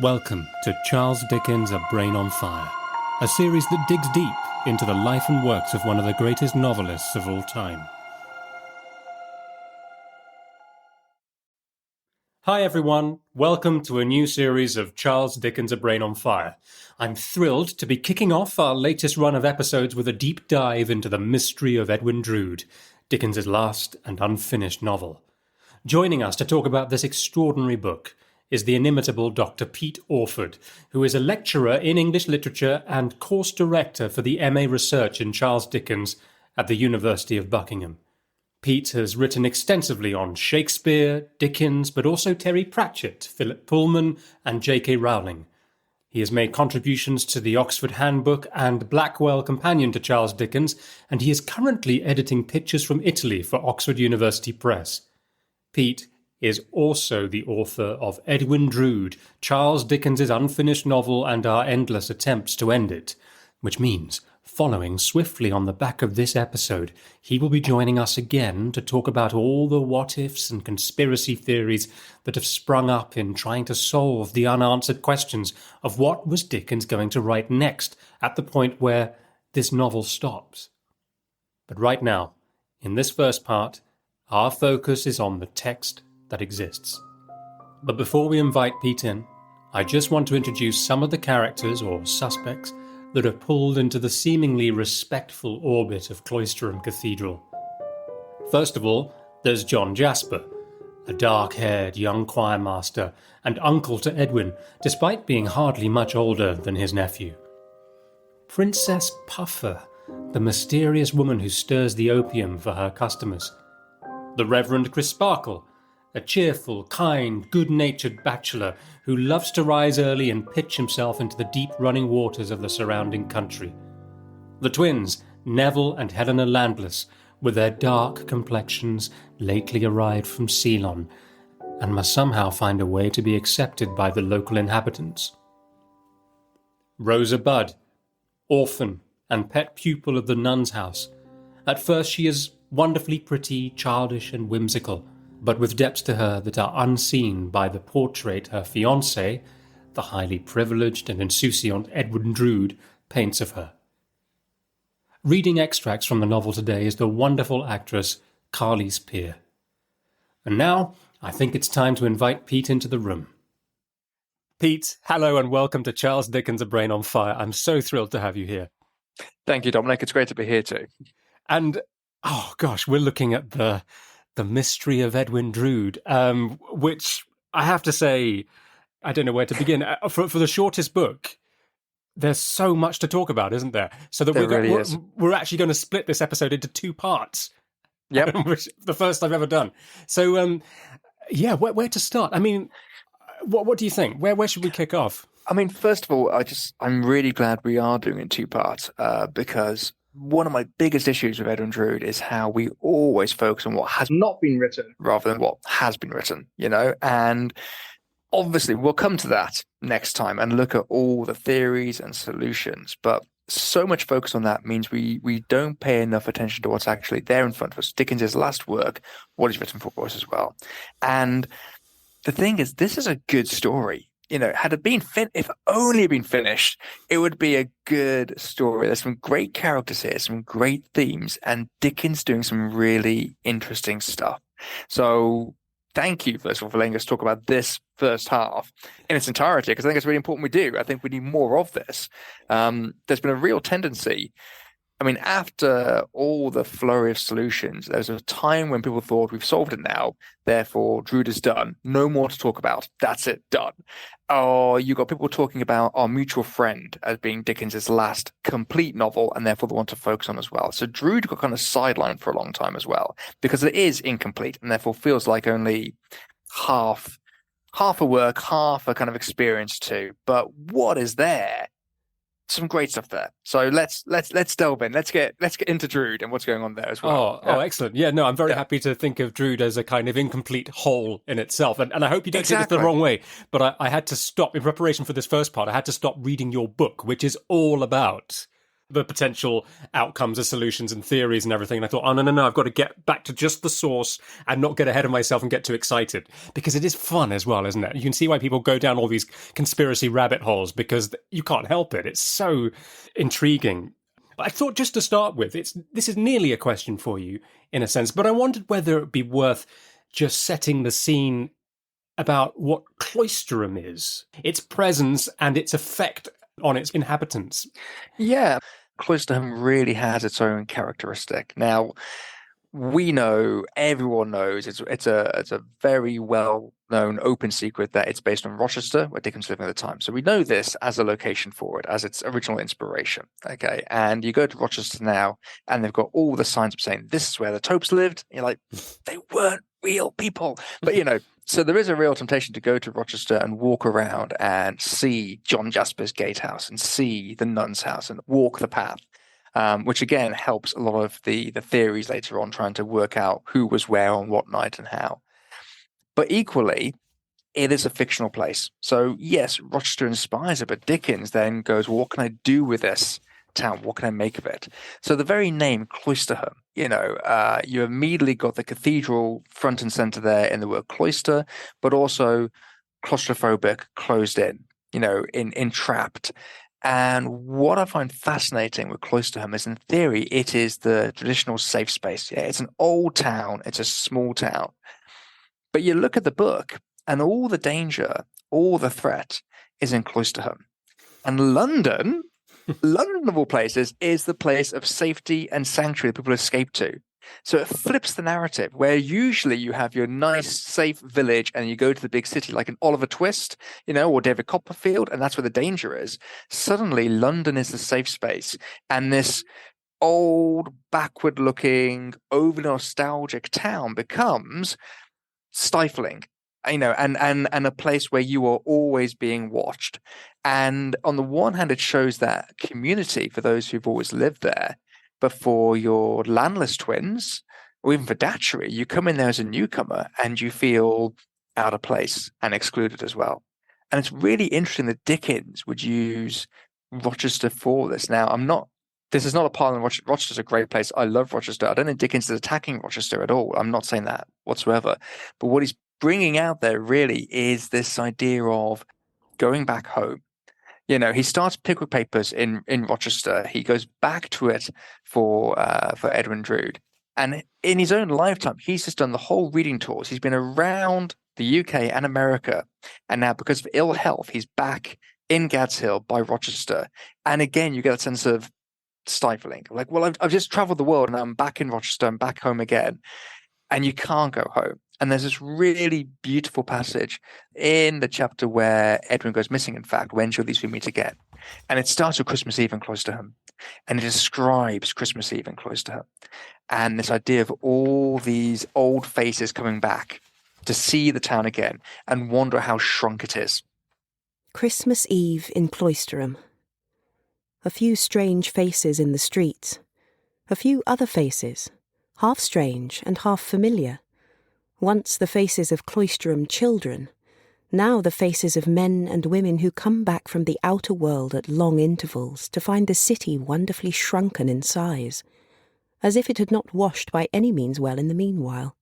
Welcome to Charles Dickens' A Brain on Fire, a series that digs deep into the life and works of one of the greatest novelists of all time. Hi everyone, welcome to a new series of Charles Dickens' A Brain on Fire. I'm thrilled to be kicking off our latest run of episodes with a deep dive into the Mystery of Edwin Drood, Dickens' last and unfinished novel. Joining us to talk about this extraordinary book is the inimitable Dr. Pete Orford, who is a lecturer in English literature and course director for the MA Research in Charles Dickens at the University of Buckingham. Pete has written extensively on Shakespeare, Dickens, but also Terry Pratchet, Philip Pulman and JK Rowling. He has made contributions to the Oxford Handbook and Blackwell companion to Charles Dickens, and he is currently editing Pictures from Italy for Oxford University Press. Pete is also the author of Edwin Drood, Charles Dickens' unfinished novel and our endless attempts to end it, which means, following swiftly on the back of this episode, he will be joining us again to talk about all the what-ifs and conspiracy theories that have sprung up in trying to solve the unanswered questions of what was Dickens going to write next at the point where this novel stops. But right now, in this first part, our focus is on the text that exists. But before we invite Pete in, I just want to introduce some of the characters or suspects that are pulled into the seemingly respectful orbit of Cloisterham Cathedral. First of all, there's John Jasper, a dark-haired young choirmaster and uncle to Edwin, despite being hardly much older than his nephew. Princess Puffer, the mysterious woman who stirs the opium for her customers. The Reverend Crisparkle, a cheerful, kind, good-natured bachelor who loves to rise early and pitch himself into the deep running waters of the surrounding country. The twins, Neville and Helena Landless, with their dark complexions, lately arrived from Ceylon, and must somehow find a way to be accepted by the local inhabitants. Rosa Budd, orphan and pet pupil of the nun's house. At first she is wonderfully pretty, childish and whimsical, but with depths to her that are unseen by the portrait her fiancé, the highly privileged and insouciant Edwin Drood, paints of her. Reading extracts from the novel today is the wonderful actress Carly Spear. And now, I think it's time to invite Pete into the room. Pete, hello and welcome to Charles Dickens' A Brain on Fire. I'm so thrilled to have you here. Thank you, Dominic. It's great to be here too. And, oh gosh, we're looking at the Mystery of Edwin Drood, which I have to say, I don't know where to begin. For the shortest book, there's so much to talk about, isn't there? So that we're actually going to split this episode into two parts. Yep. Which the first I've ever done. So, where to start? I mean, what do you think? Where should we kick off? I mean, first of all, I'm really glad we are doing it in two parts because one of my biggest issues with Edwin Drood is how we always focus on what has not been written rather than what has been written, and obviously we'll come to that next time and look at all the theories and solutions. But so much focus on that means we don't pay enough attention to what's actually there in front of us. Dickens' last work, what he's written for us as well. And the thing is, this is a good story. Had it been if only been finished, it would be a good story. There's some great characters here, some great themes, and Dickens doing some really interesting stuff. So thank you, first of all, for letting us talk about this first half in its entirety, because I think it's really important we do. I think we need more of this. There's been a real tendency. I mean, after all the flurry of solutions, there was a time when people thought we've solved it now, therefore Drood is done. No more to talk about. That's it, done. Or you got people talking about Our Mutual Friend as being Dickens' last complete novel, and therefore the one to focus on as well. So Drood got kind of sidelined for a long time as well, because it is incomplete and therefore feels like only half a work, half a kind of experience too. But what is there? Some great stuff there. So let's delve in. Let's get into Drood and what's going on there as well. Oh, excellent. Yeah, no, I'm very happy to think of Drood as a kind of incomplete whole in itself. And I hope you don't take this the wrong way, but I had to stop, in preparation for this first part, I had to stop reading your book, which is all about the potential outcomes and solutions and theories and everything. And I thought, oh, no, I've got to get back to just the source and not get ahead of myself and get too excited. Because it is fun as well, isn't it? You can see why people go down all these conspiracy rabbit holes, because you can't help it. It's so intriguing. But I thought, just to start with, this is nearly a question for you, in a sense, but I wondered whether it'd be worth just setting the scene about what Cloisterham is, its presence and its effect on its inhabitants. Yeah, Cloisterham really has its own characteristic. Now, we know, everyone knows, it's a very well known open secret that it's based on Rochester, where Dickens lived at the time. So we know this as a location for it, as its original inspiration. Okay, and you go to Rochester now, and they've got all the signs saying this is where the Topes lived. You're like, they weren't real people, but So there is a real temptation to go to Rochester and walk around and see John Jasper's gatehouse and see the nun's house and walk the path. Which again helps a lot of the theories later on, trying to work out who was where on what night and how. But equally, it is a fictional place. So yes, Rochester inspires it, but Dickens then goes, well, what can I do with this town? What can I make of it? So the very name Cloisterham, you immediately got the cathedral front and center there in the word cloister, but also claustrophobic, closed in, entrapped. And what I find fascinating with Cloisterham is, in theory, it is the traditional safe space. Yeah, it's an old town. It's a small town. But you look at the book, and all the danger, all the threat is in Cloisterham. And London, London of all places, is the place of safety and sanctuary that people escape to. So it flips the narrative, where usually you have your nice, safe village and you go to the big city like an Oliver Twist, or David Copperfield, and that's where the danger is. Suddenly, London is the safe space, and this old, backward-looking, over-nostalgic town becomes stifling, and a place where you are always being watched. And on the one hand, it shows that community for those who've always lived there. But for your landless twins, or even for Datchery, you come in there as a newcomer and you feel out of place and excluded as well. And it's really interesting that Dickens would use Rochester for this. Now, this is not a pile on Rochester. Rochester's a great place. I love Rochester. I don't think Dickens is attacking Rochester at all. I'm not saying that whatsoever. But what he's bringing out there really is this idea of going back home. He starts Pickwick Papers in Rochester. He goes back to it for Edwin Drood. And in his own lifetime, he's just done the whole reading tours. He's been around the UK and America. And now, because of ill health, he's back in Gad's Hill by Rochester. And again, you get a sense of stifling. Like, well, I've just traveled the world and I'm back in Rochester. I'm back home again. And you can't go home. And there's this really beautiful passage in the chapter where Edwin goes missing, in fact, when shall these two meet again? And it starts with Christmas Eve in Cloisterham. And it describes Christmas Eve in Cloisterham. And this idea of all these old faces coming back to see the town again and wonder how shrunk it is. Christmas Eve in Cloisterham. A few strange faces in the streets. A few other faces, half strange and half familiar. Once the faces of Cloisterham children, now the faces of men and women who come back from the outer world at long intervals to find the city wonderfully shrunken in size, as if it had not washed by any means well in the meanwhile.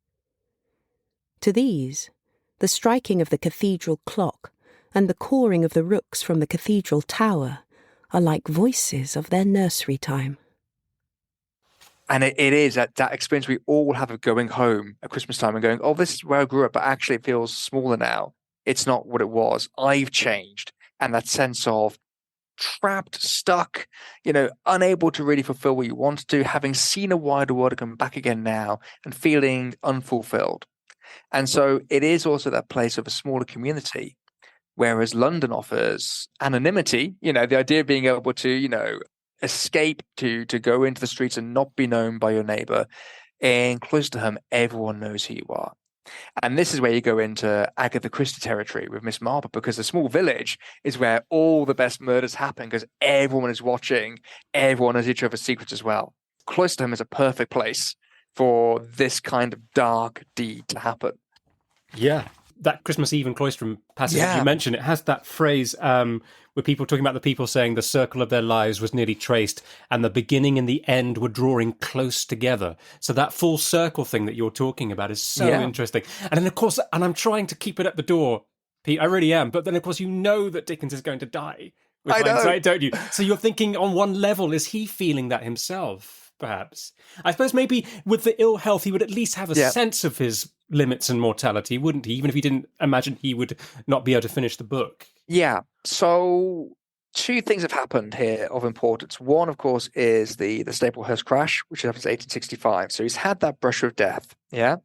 To these, the striking of the cathedral clock and the cawing of the rooks from the cathedral tower are like voices of their nursery time. And it is that experience we all have of going home at Christmas time and going, oh, this is where I grew up, but actually it feels smaller now. It's not what it was. I've changed. And that sense of trapped, stuck, unable to really fulfill what you want to, having seen a wider world and come back again now and feeling unfulfilled. And so it is also that place of a smaller community, whereas London offers anonymity, the idea of being able to, escape to go into the streets and not be known by your neighbor. In Cloisterham, everyone knows who you are. And this is where you go into Agatha Christie territory with Miss Marple, because the small village is where all the best murders happen, because everyone is watching, everyone has each other's secrets as well. Cloisterham is a perfect place for this kind of dark deed to happen. Yeah. that Christmas Eve in Cloisterham passage that Yeah. you mentioned, it has that phrase where people talking about the people saying the circle of their lives was nearly traced and the beginning and the end were drawing close together. So that full circle thing that you're talking about is so interesting. And then, of course, and I'm trying to keep it at the door, Pete, I really am. But then, of course, you know that Dickens is going to die with hindsight, don't you? So you're thinking on one level, is he feeling that himself, perhaps? I suppose maybe with the ill health, he would at least have a sense of his limits and mortality, wouldn't he? Even if he didn't imagine he would not be able to finish the book. Yeah. So two things have happened here of importance. One, of course, is the Staplehurst crash, which happens in 1865. So he's had that brush with death. Yeah.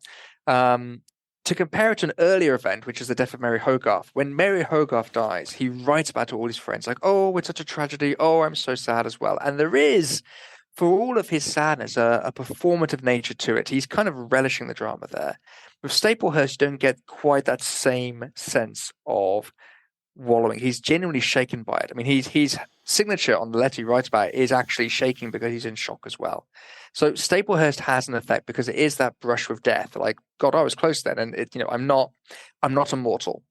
To compare it to an earlier event, which is the death of Mary Hogarth. When Mary Hogarth dies, he writes about it to all his friends, like, oh, it's such a tragedy. Oh, I'm so sad as well. And there is, for all of his sadness, a performative nature to it. He's kind of relishing the drama there. With Staplehurst, you don't get quite that same sense of wallowing. He's genuinely shaken by it. I mean, his signature on the letter he writes about it is actually shaking because he's in shock as well. So Staplehurst has an effect because it is that brush with death. Like, God, I was close then, and I'm not immortal.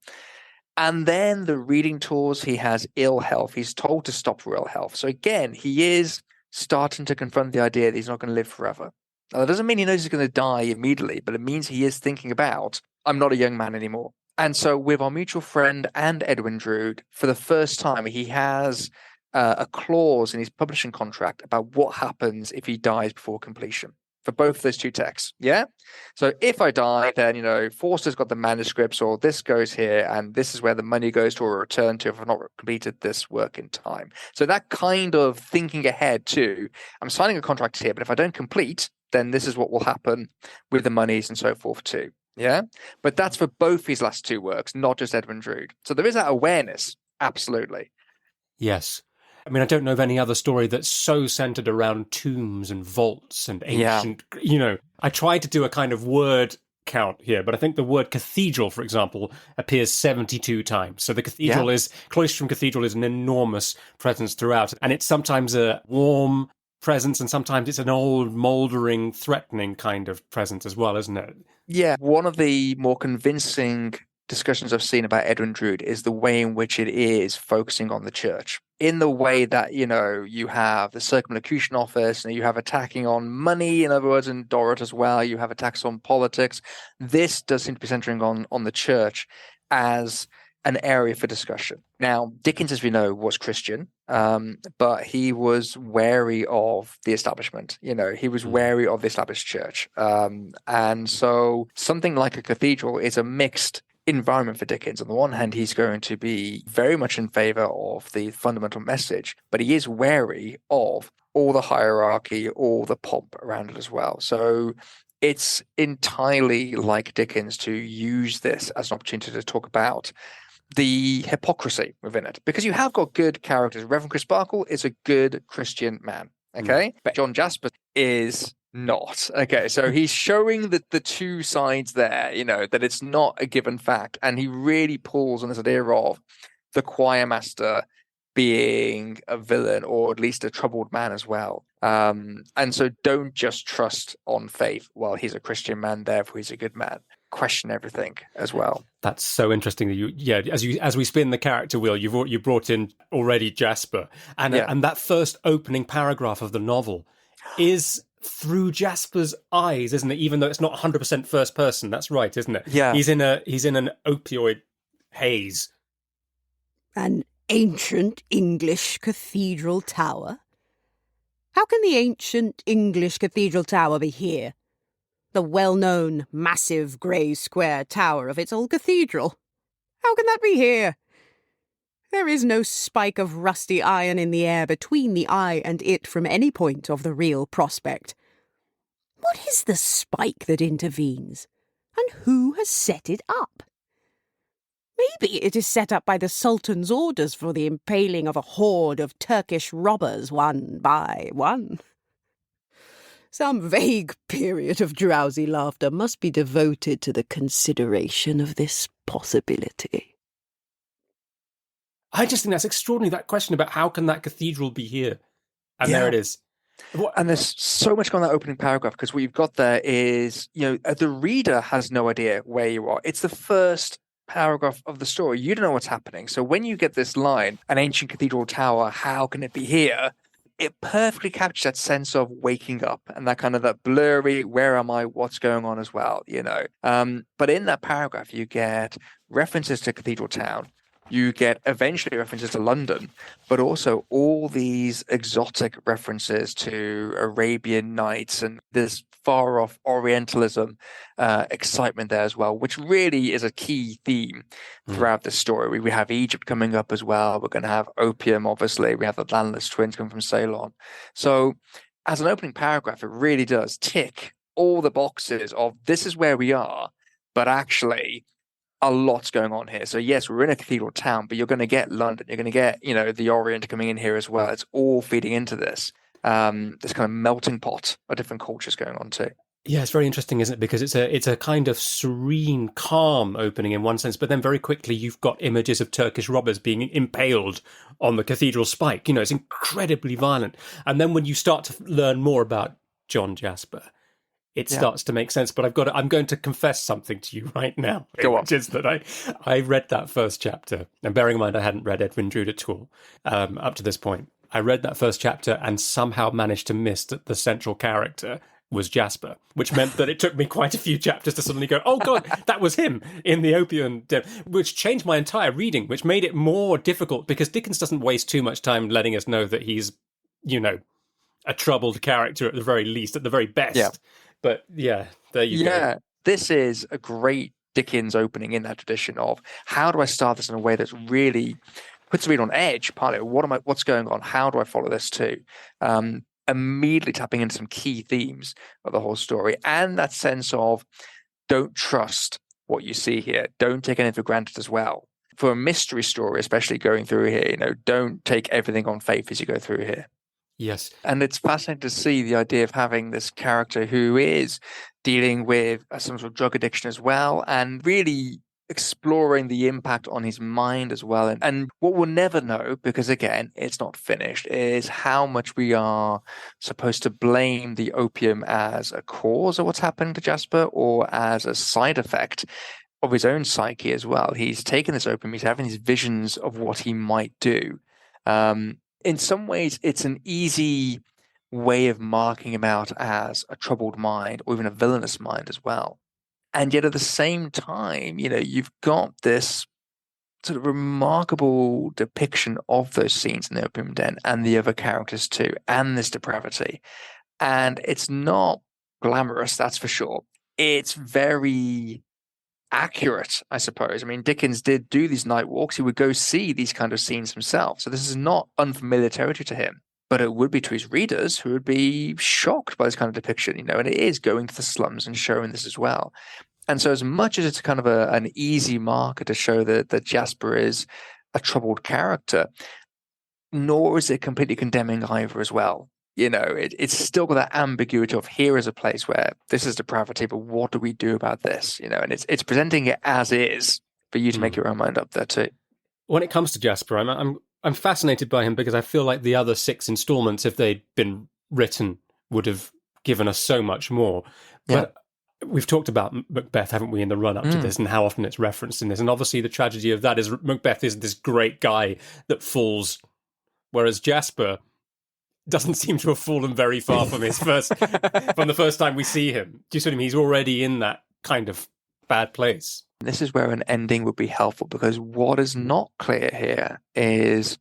And then the reading tours, he has ill health. He's told to stop for ill health. So again, he is starting to confront the idea that he's not going to live forever. Now, that doesn't mean he knows he's going to die immediately, but it means he is thinking about, I'm not a young man anymore. And so with our mutual friend and Edwin Drood, for the first time, he has a clause in his publishing contract about what happens if he dies before completion for both of those two texts. Yeah. So if I die, then, Forster's got the manuscripts, or this goes here, and this is where the money goes to or return to if I've not completed this work in time. So that kind of thinking ahead too, I'm signing a contract here, but if I don't complete, then this is what will happen with the monies and so forth too. Yeah. But that's for both his last two works, not just Edwin Drood. So there is that awareness. Absolutely. Yes. I mean, I don't know of any other story that's so centered around tombs and vaults and ancient, I tried to do a kind of word count here, but I think the word cathedral, for example, appears 72 times. So the cathedral Cloisterham Cathedral is an enormous presence throughout. And it's sometimes a warm presence and sometimes it's an old, mouldering, threatening kind of presence as well, isn't it? Yeah. One of the more convincing discussions I've seen about Edwin Drood is the way in which it is focusing on the church, in the way that, you have the Circumlocution Office, and you have attacking on money, in other words, and Dorrit as well. You have attacks on politics. This does seem to be centering on the church as an area for discussion. Now, Dickens, as we know, was Christian, but he was wary of the establishment. He was wary of the established church. And so something like a cathedral is a mixed environment for Dickens. On the one hand, he's going to be very much in favor of the fundamental message, but he is wary of all the hierarchy, all the pomp around it as well. So it's entirely like Dickens to use this as an opportunity to talk about the hypocrisy within it, because you have got good characters. Reverend Crisparkle is a good Christian man, okay? But John Jasper is not. Okay, so he's showing the two sides there, that it's not a given fact. And he really pulls on this idea of the choir master being a villain, or at least a troubled man as well. And so don't just trust on faith. Well, he's a Christian man, therefore he's a good man. Question everything as well. That's so interesting that as we spin the character wheel, you brought in already Jasper, and that first opening paragraph of the novel is through Jasper's eyes, isn't it? Even though it's not 100% first person. That's right, isn't it? Yeah. He's in an opioid haze. An ancient English cathedral tower? How can the ancient English cathedral tower be here? The well-known, massive, grey square tower of its old cathedral. How can that be here? There is no spike of rusty iron in the air between the eye and it from any point of the real prospect. What is the spike that intervenes? And who has set it up? Maybe it is set up by the Sultan's orders for the impaling of a horde of Turkish robbers one by one. Some vague period of drowsy laughter must be devoted to the consideration of this possibility. I just think that's extraordinary, that question about how can that cathedral be here? And there it is. And there's so much on that opening paragraph, because what you've got there is, the reader has no idea where you are. It's the first paragraph of the story, you don't know what's happening. So when you get this line, an ancient cathedral tower, how can it be here? It perfectly captures that sense of waking up and that kind of that blurry, where am I, what's going on as well, you know. But in that paragraph, you get references to Cathedral Town. You get eventually references to London, but also all these exotic references to Arabian Nights and this far off Orientalism excitement there as well, which really is a key theme throughout the story. We have Egypt coming up as well. We're going to have opium, obviously. We have the landless twins coming from Ceylon. So as an opening paragraph, it really does tick all the boxes of this is where we are, but actually a lot's going on here. So yes, we're in a cathedral town, but you're going to get London. You're going to get, you know, the Orient coming in here as well. It's all feeding into this kind of melting pot of different cultures going on too. Yeah, it's very interesting, isn't it? Because it's a kind of serene, calm opening in one sense, but then very quickly you've got images of Turkish robbers being impaled on the cathedral spike. You know, it's incredibly violent. And then when you start to learn more about John Jasper, it starts to make sense. But I'm going to confess something to you right now. Go on. Which is that I read that first chapter, and bearing in mind I hadn't read Edwin Drood at all up to this point. I read that first chapter and somehow managed to miss that the central character was Jasper, which meant that it took me quite a few chapters to suddenly go, oh God, that was him in the opium den, which changed my entire reading, which made it more difficult because Dickens doesn't waste too much time letting us know that he's, you know, a troubled character at the very least, at the very best. Yeah. But yeah, there you go. Yeah, this is a great Dickens opening in that tradition of how do I start this in a way that's really puts the reader on edge, partly. What's going on? How do I follow this too? Immediately tapping into some key themes of the whole story and that sense of don't trust what you see here. Don't take anything for granted as well. For a mystery story, especially going through here, you know, don't take everything on faith as you go through here. Yes. And it's fascinating to see the idea of having this character who is dealing with some sort of drug addiction as well and really exploring the impact on his mind as well. And what we'll never know, because again, it's not finished, is how much we are supposed to blame the opium as a cause of what's happening to Jasper or as a side effect of his own psyche as well. He's taken this opium, he's having these visions of what he might do. In some ways, it's an easy way of marking him out as a troubled mind or even a villainous mind as well. And yet at the same time, you know, you've got this sort of remarkable depiction of those scenes in the opium den and the other characters too, and this depravity. And it's not glamorous, that's for sure. It's very accurate, I suppose. I mean, Dickens did do these night walks. He would go see these kind of scenes himself. So this is not unfamiliar territory to him, but it would be to his readers who would be shocked by this kind of depiction, you know, and it is going to the slums and showing this as well. And so as much as it's kind of an easy marker to show that Jasper is a troubled character, nor is it completely condemning either as well. You know, it's still got that ambiguity of here is a place where this is depravity, but what do we do about this? You know, and it's presenting it as is for you to make your own mind up there too. When it comes to Jasper, I'm fascinated by him because I feel like the other 6 installments, if they'd been written, would have given us so much more. But we've talked about Macbeth, haven't we, in the run-up to this and how often it's referenced in this. And obviously the tragedy of that is Macbeth is this great guy that falls, whereas Jasper doesn't seem to have fallen very far from his from the first time we see him. Do you see what I mean? He's already in that kind of bad place. This is where an ending would be helpful because what is not clear here is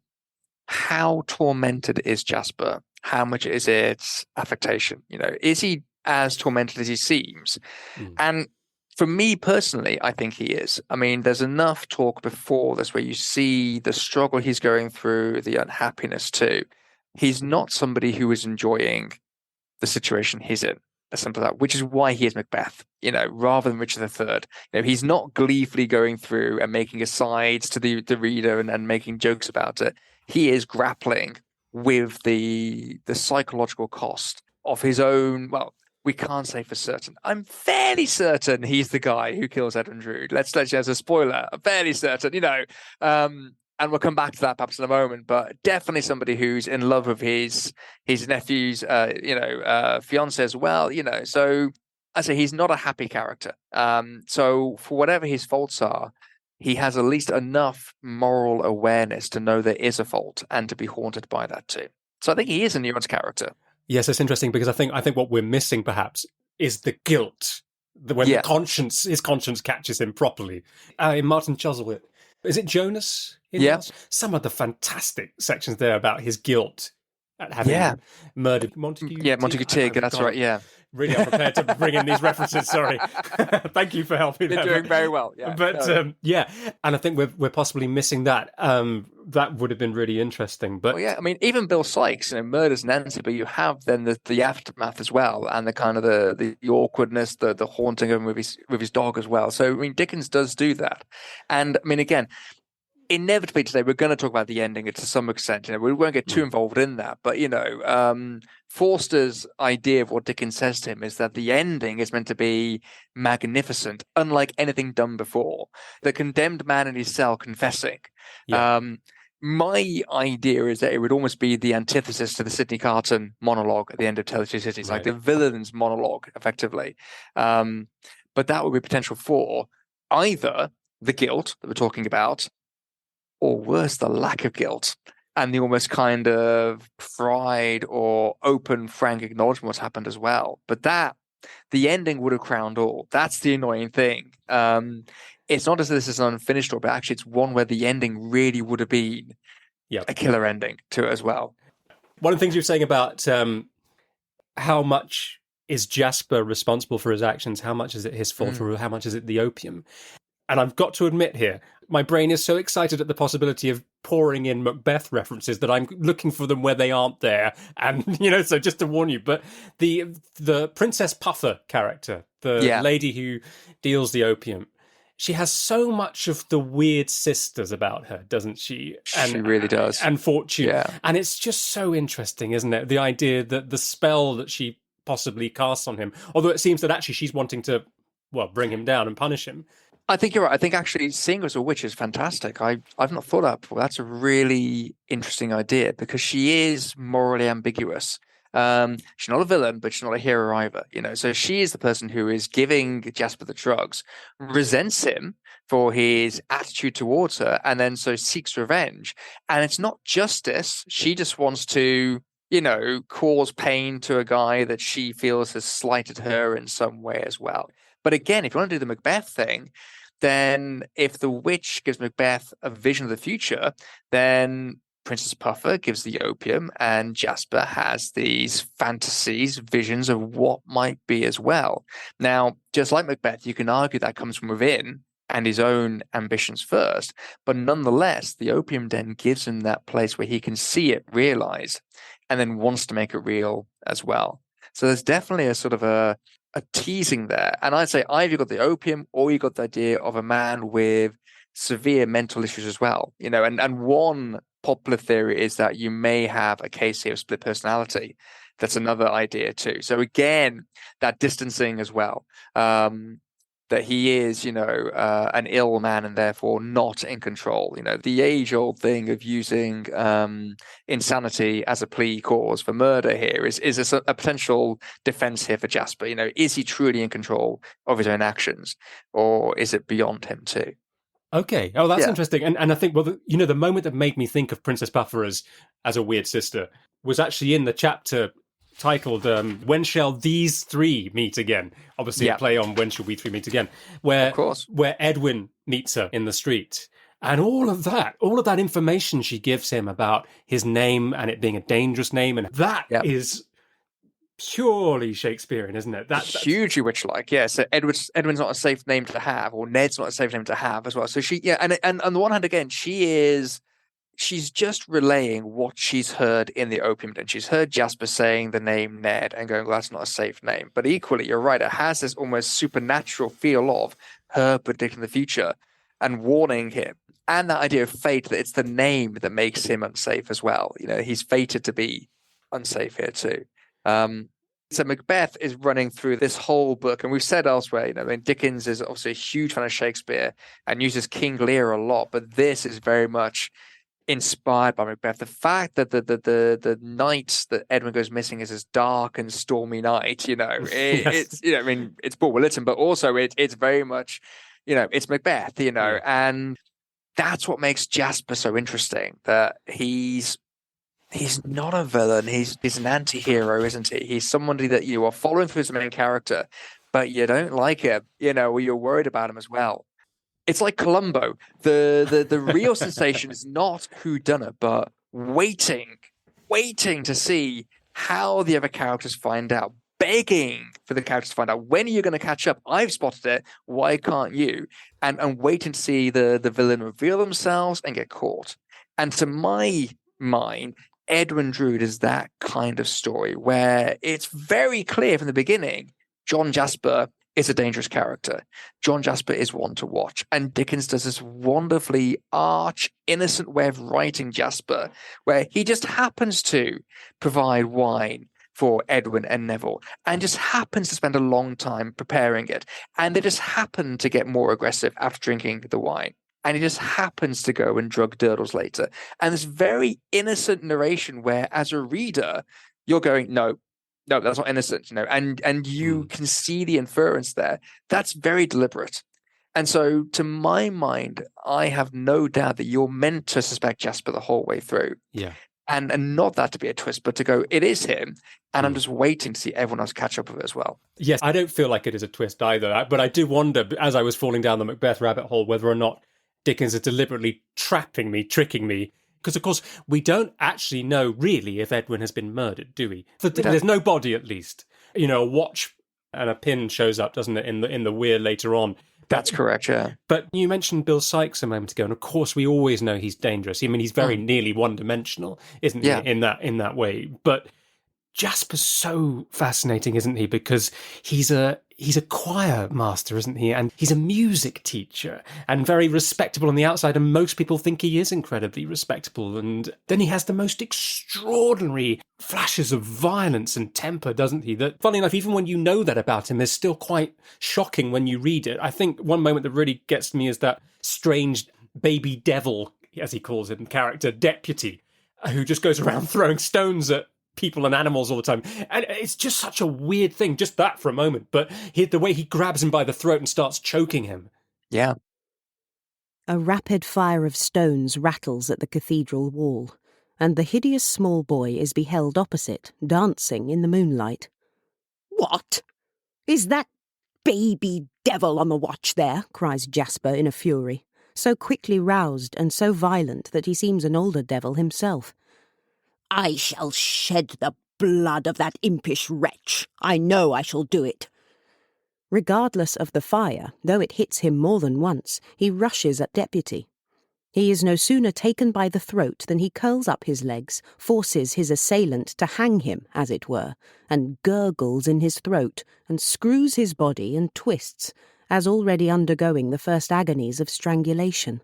how tormented is Jasper? How much is it affectation? You know, is he as tormented as he seems? And for me personally, I think he is. I mean, there's enough talk before this where you see the struggle he's going through, the unhappiness too. He's not somebody who is enjoying the situation he's in. As simple as that, which is why he is Macbeth, you know, rather than Richard III. You know, he's not gleefully going through and making asides to the reader and making jokes about it. He is grappling with the psychological cost of his own. Well, we can't say for certain. I'm fairly certain he's the guy who kills Edwin Drood. Let's as a spoiler. I'm fairly certain, you know. And we'll come back to that perhaps in a moment, but definitely somebody who's in love with his nephew's, fiance as well, you know. So I say he's not a happy character. So for whatever his faults are, he has at least enough moral awareness to know there is a fault and to be haunted by that too. So I think he is a nuanced character. Yes, it's interesting because I think what we're missing perhaps is the guilt. When his conscience catches him properly. In Martin Chuzzlewit, is it Jonas? Some of the fantastic sections there about his guilt at having murdered Montague. Yeah, Montague Tigg, that's right, yeah. Really unprepared to bring in these references, sorry. Thank you for helping. You're doing very well, yeah. But, and I think we're possibly missing that. That would have been really interesting. But I mean, even Bill Sikes, murders Nancy, but you have then the aftermath as well, and the kind of the awkwardness, the haunting of him with his dog as well. So, I mean, Dickens does do that. And, I mean, again, inevitably today we're going to talk about the ending to some extent. We won't get too involved in that, but Forster's idea of what Dickens says to him is that the ending is meant to be magnificent, unlike anything done before. The condemned man in his cell confessing. My idea is that it would almost be the antithesis to the Sidney Carton monologue at the end of Tale of Two Cities, like the villain's monologue, effectively. But that would be potential for either the guilt that we're talking about, or worse, the lack of guilt and the almost kind of pride or open, frank acknowledgement what's happened as well. But the ending would have crowned all. That's the annoying thing. It's not as if this is an unfinished story, but actually it's one where the ending really would have been a killer ending to it as well. One of the things you were saying about how much is Jasper responsible for his actions, how much is it his fault, or how much is it the opium? And I've got to admit here, my brain is so excited at the possibility of pouring in Macbeth references that I'm looking for them where they aren't there. And, so just to warn you, but the Princess Puffer character, the lady who deals the opium, she has so much of the weird sisters about her, doesn't she? She really does. And Fortune. Yeah. And it's just so interesting, isn't it? The idea that the spell that she possibly casts on him, although it seems that actually she's wanting to, bring him down and punish him. I think you're right. I think actually seeing her as a witch is fantastic. I've not thought that before. That's a really interesting idea because she is morally ambiguous. She's not a villain, but she's not a hero either. So she is the person who is giving Jasper the drugs, resents him for his attitude towards her, and then so seeks revenge. And it's not justice. She just wants to, cause pain to a guy that she feels has slighted her in some way as well. But again, if you want to do the Macbeth thing, then if the witch gives Macbeth a vision of the future, then Princess Puffer gives the opium and Jasper has these fantasies, visions of what might be as well. Now, just like Macbeth, you can argue that comes from within and his own ambitions first, but nonetheless, the opium den gives him that place where he can see it realized and then wants to make it real as well. So there's definitely a sort of a teasing there. And I'd say either you got the opium or you got the idea of a man with severe mental issues as well. And one popular theory is that you may have a case here of split personality. That's another idea too. So again, that distancing as well. That he is, an ill man and therefore not in control. The age-old thing of using insanity as a plea cause for murder here is a potential defense here for Jasper. Is he truly in control of his own actions, or is it beyond him too? Okay. Oh, that's interesting. And I think, the moment that made me think of Princess Puffer as a weird sister was actually in the chapter titled When Shall These Three Meet Again? Obviously a play on When Shall We Three Meet Again, where Edwin meets her in the street. And all of that information she gives him about his name and it being a dangerous name, and that is purely Shakespearean, isn't it? That's hugely witch-like. Yeah. So Edwin's not a safe name to have, or Ned's not a safe name to have as well. So she, and on the one hand, again, she's just relaying what she's heard in the opium den. She's heard Jasper saying the name Ned and going, well, that's not a safe name. But equally, you're right, it has this almost supernatural feel of her predicting the future and warning him. And that idea of fate, that it's the name that makes him unsafe as well. He's fated to be unsafe here too. So Macbeth is running through this whole book, and we've said elsewhere, Dickens is obviously a huge fan of Shakespeare and uses King Lear a lot, but this is very much inspired by Macbeth. The fact that the night that Edwin goes missing is this dark and stormy night, it's it's Paul Lytton, but also it's very much it's Macbeth, and that's what makes Jasper so interesting, that he's not a villain. He's an anti-hero, isn't he? He's somebody that you are following through as the main character, but you don't like him, or you're worried about him as well. It's like Columbo. The real sensation is not whodunit, but waiting to see how the other characters find out, begging for the characters to find out, when are you going to catch up? I've spotted it. Why can't you? And waiting to see the villain reveal themselves and get caught. And to my mind, Edwin Drood is that kind of story where it's very clear from the beginning, John Jasper is a dangerous character. John Jasper is one to watch. And Dickens does this wonderfully arch, innocent way of writing Jasper, where he just happens to provide wine for Edwin and Neville, and just happens to spend a long time preparing it. And they just happen to get more aggressive after drinking the wine. And he just happens to go and drug Durdles later. And this very innocent narration where, as a reader, you're going, no, that's not innocent, and you can see the inference there. That's very deliberate. And so, to my mind, I have no doubt that you're meant to suspect Jasper the whole way through. Yeah. And not that to be a twist, but to go, it is him. And I'm just waiting to see everyone else catch up with it as well. Yes, I don't feel like it is a twist either. But I do wonder, as I was falling down the Macbeth rabbit hole, whether or not Dickens is deliberately tricking me. Because, of course, we don't actually know really if Edwin has been murdered, do we? There's no body, at least. A watch and a pin shows up, doesn't it, in the weir later on. That's correct, yeah. But you mentioned Bill Sikes a moment ago, and of course we always know he's dangerous. I mean, he's very nearly one-dimensional, isn't he, in that way? But Jasper's so fascinating, isn't he? Because he's a choir master, isn't he? And he's a music teacher and very respectable on the outside. And most people think he is incredibly respectable. And then he has the most extraordinary flashes of violence and temper, doesn't he? That, funny enough, even when you know that about him, is still quite shocking when you read it. I think one moment that really gets me is that strange baby devil, as he calls him, character, deputy, who just goes around throwing stones at people and animals all the time. And it's just such a weird thing, just that for a moment. But the way he grabs him by the throat and starts choking him. Yeah. A rapid fire of stones rattles at the cathedral wall, and the hideous small boy is beheld opposite, dancing in the moonlight. "What? Is that baby devil on the watch there?" cries Jasper in a fury, so quickly roused and so violent that he seems an older devil himself. "I shall shed the blood of that impish wretch. I know I shall do it." Regardless of the fire, though it hits him more than once, he rushes at Deputy. He is no sooner taken by the throat than he curls up his legs, forces his assailant to hang him, as it were, and gurgles in his throat, and screws his body and twists, as already undergoing the first agonies of strangulation.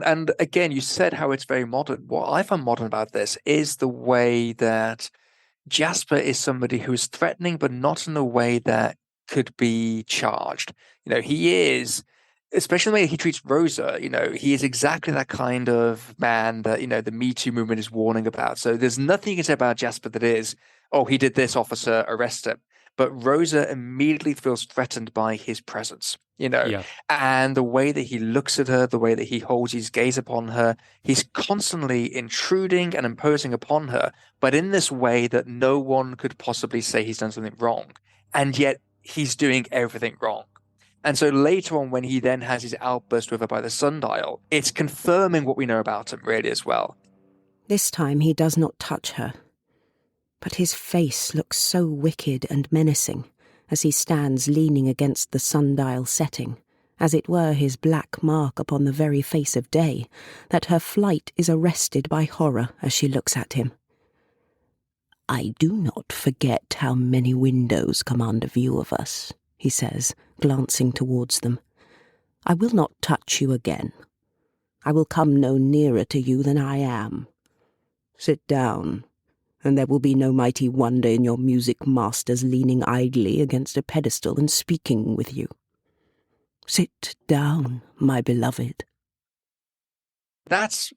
And again, you said how it's very modern. What I find modern about this is the way that Jasper is somebody who is threatening, but not in a way that could be charged. He is, especially the way he treats Rosa, he is exactly that kind of man that, the Me Too movement is warning about. So there's nothing you can say about Jasper that is, oh, he did this, officer, arrest him. But Rosa immediately feels threatened by his presence, and the way that he looks at her, the way that he holds his gaze upon her, he's constantly intruding and imposing upon her, but in this way that no one could possibly say he's done something wrong. And yet he's doing everything wrong. And so later on, when he then has his outburst with her by the sundial, it's confirming what we know about him really as well. This time he does not touch her. But his face looks so wicked and menacing as he stands leaning against the sundial setting, as it were his black mark upon the very face of day, that her flight is arrested by horror as she looks at him. "I do not forget how many windows command a view of us," he says, glancing towards them. "I will not touch you again. I will come no nearer to you than I am. Sit down, and there will be no mighty wonder in your music masters leaning idly against a pedestal and speaking with you. Sit down, my beloved." That's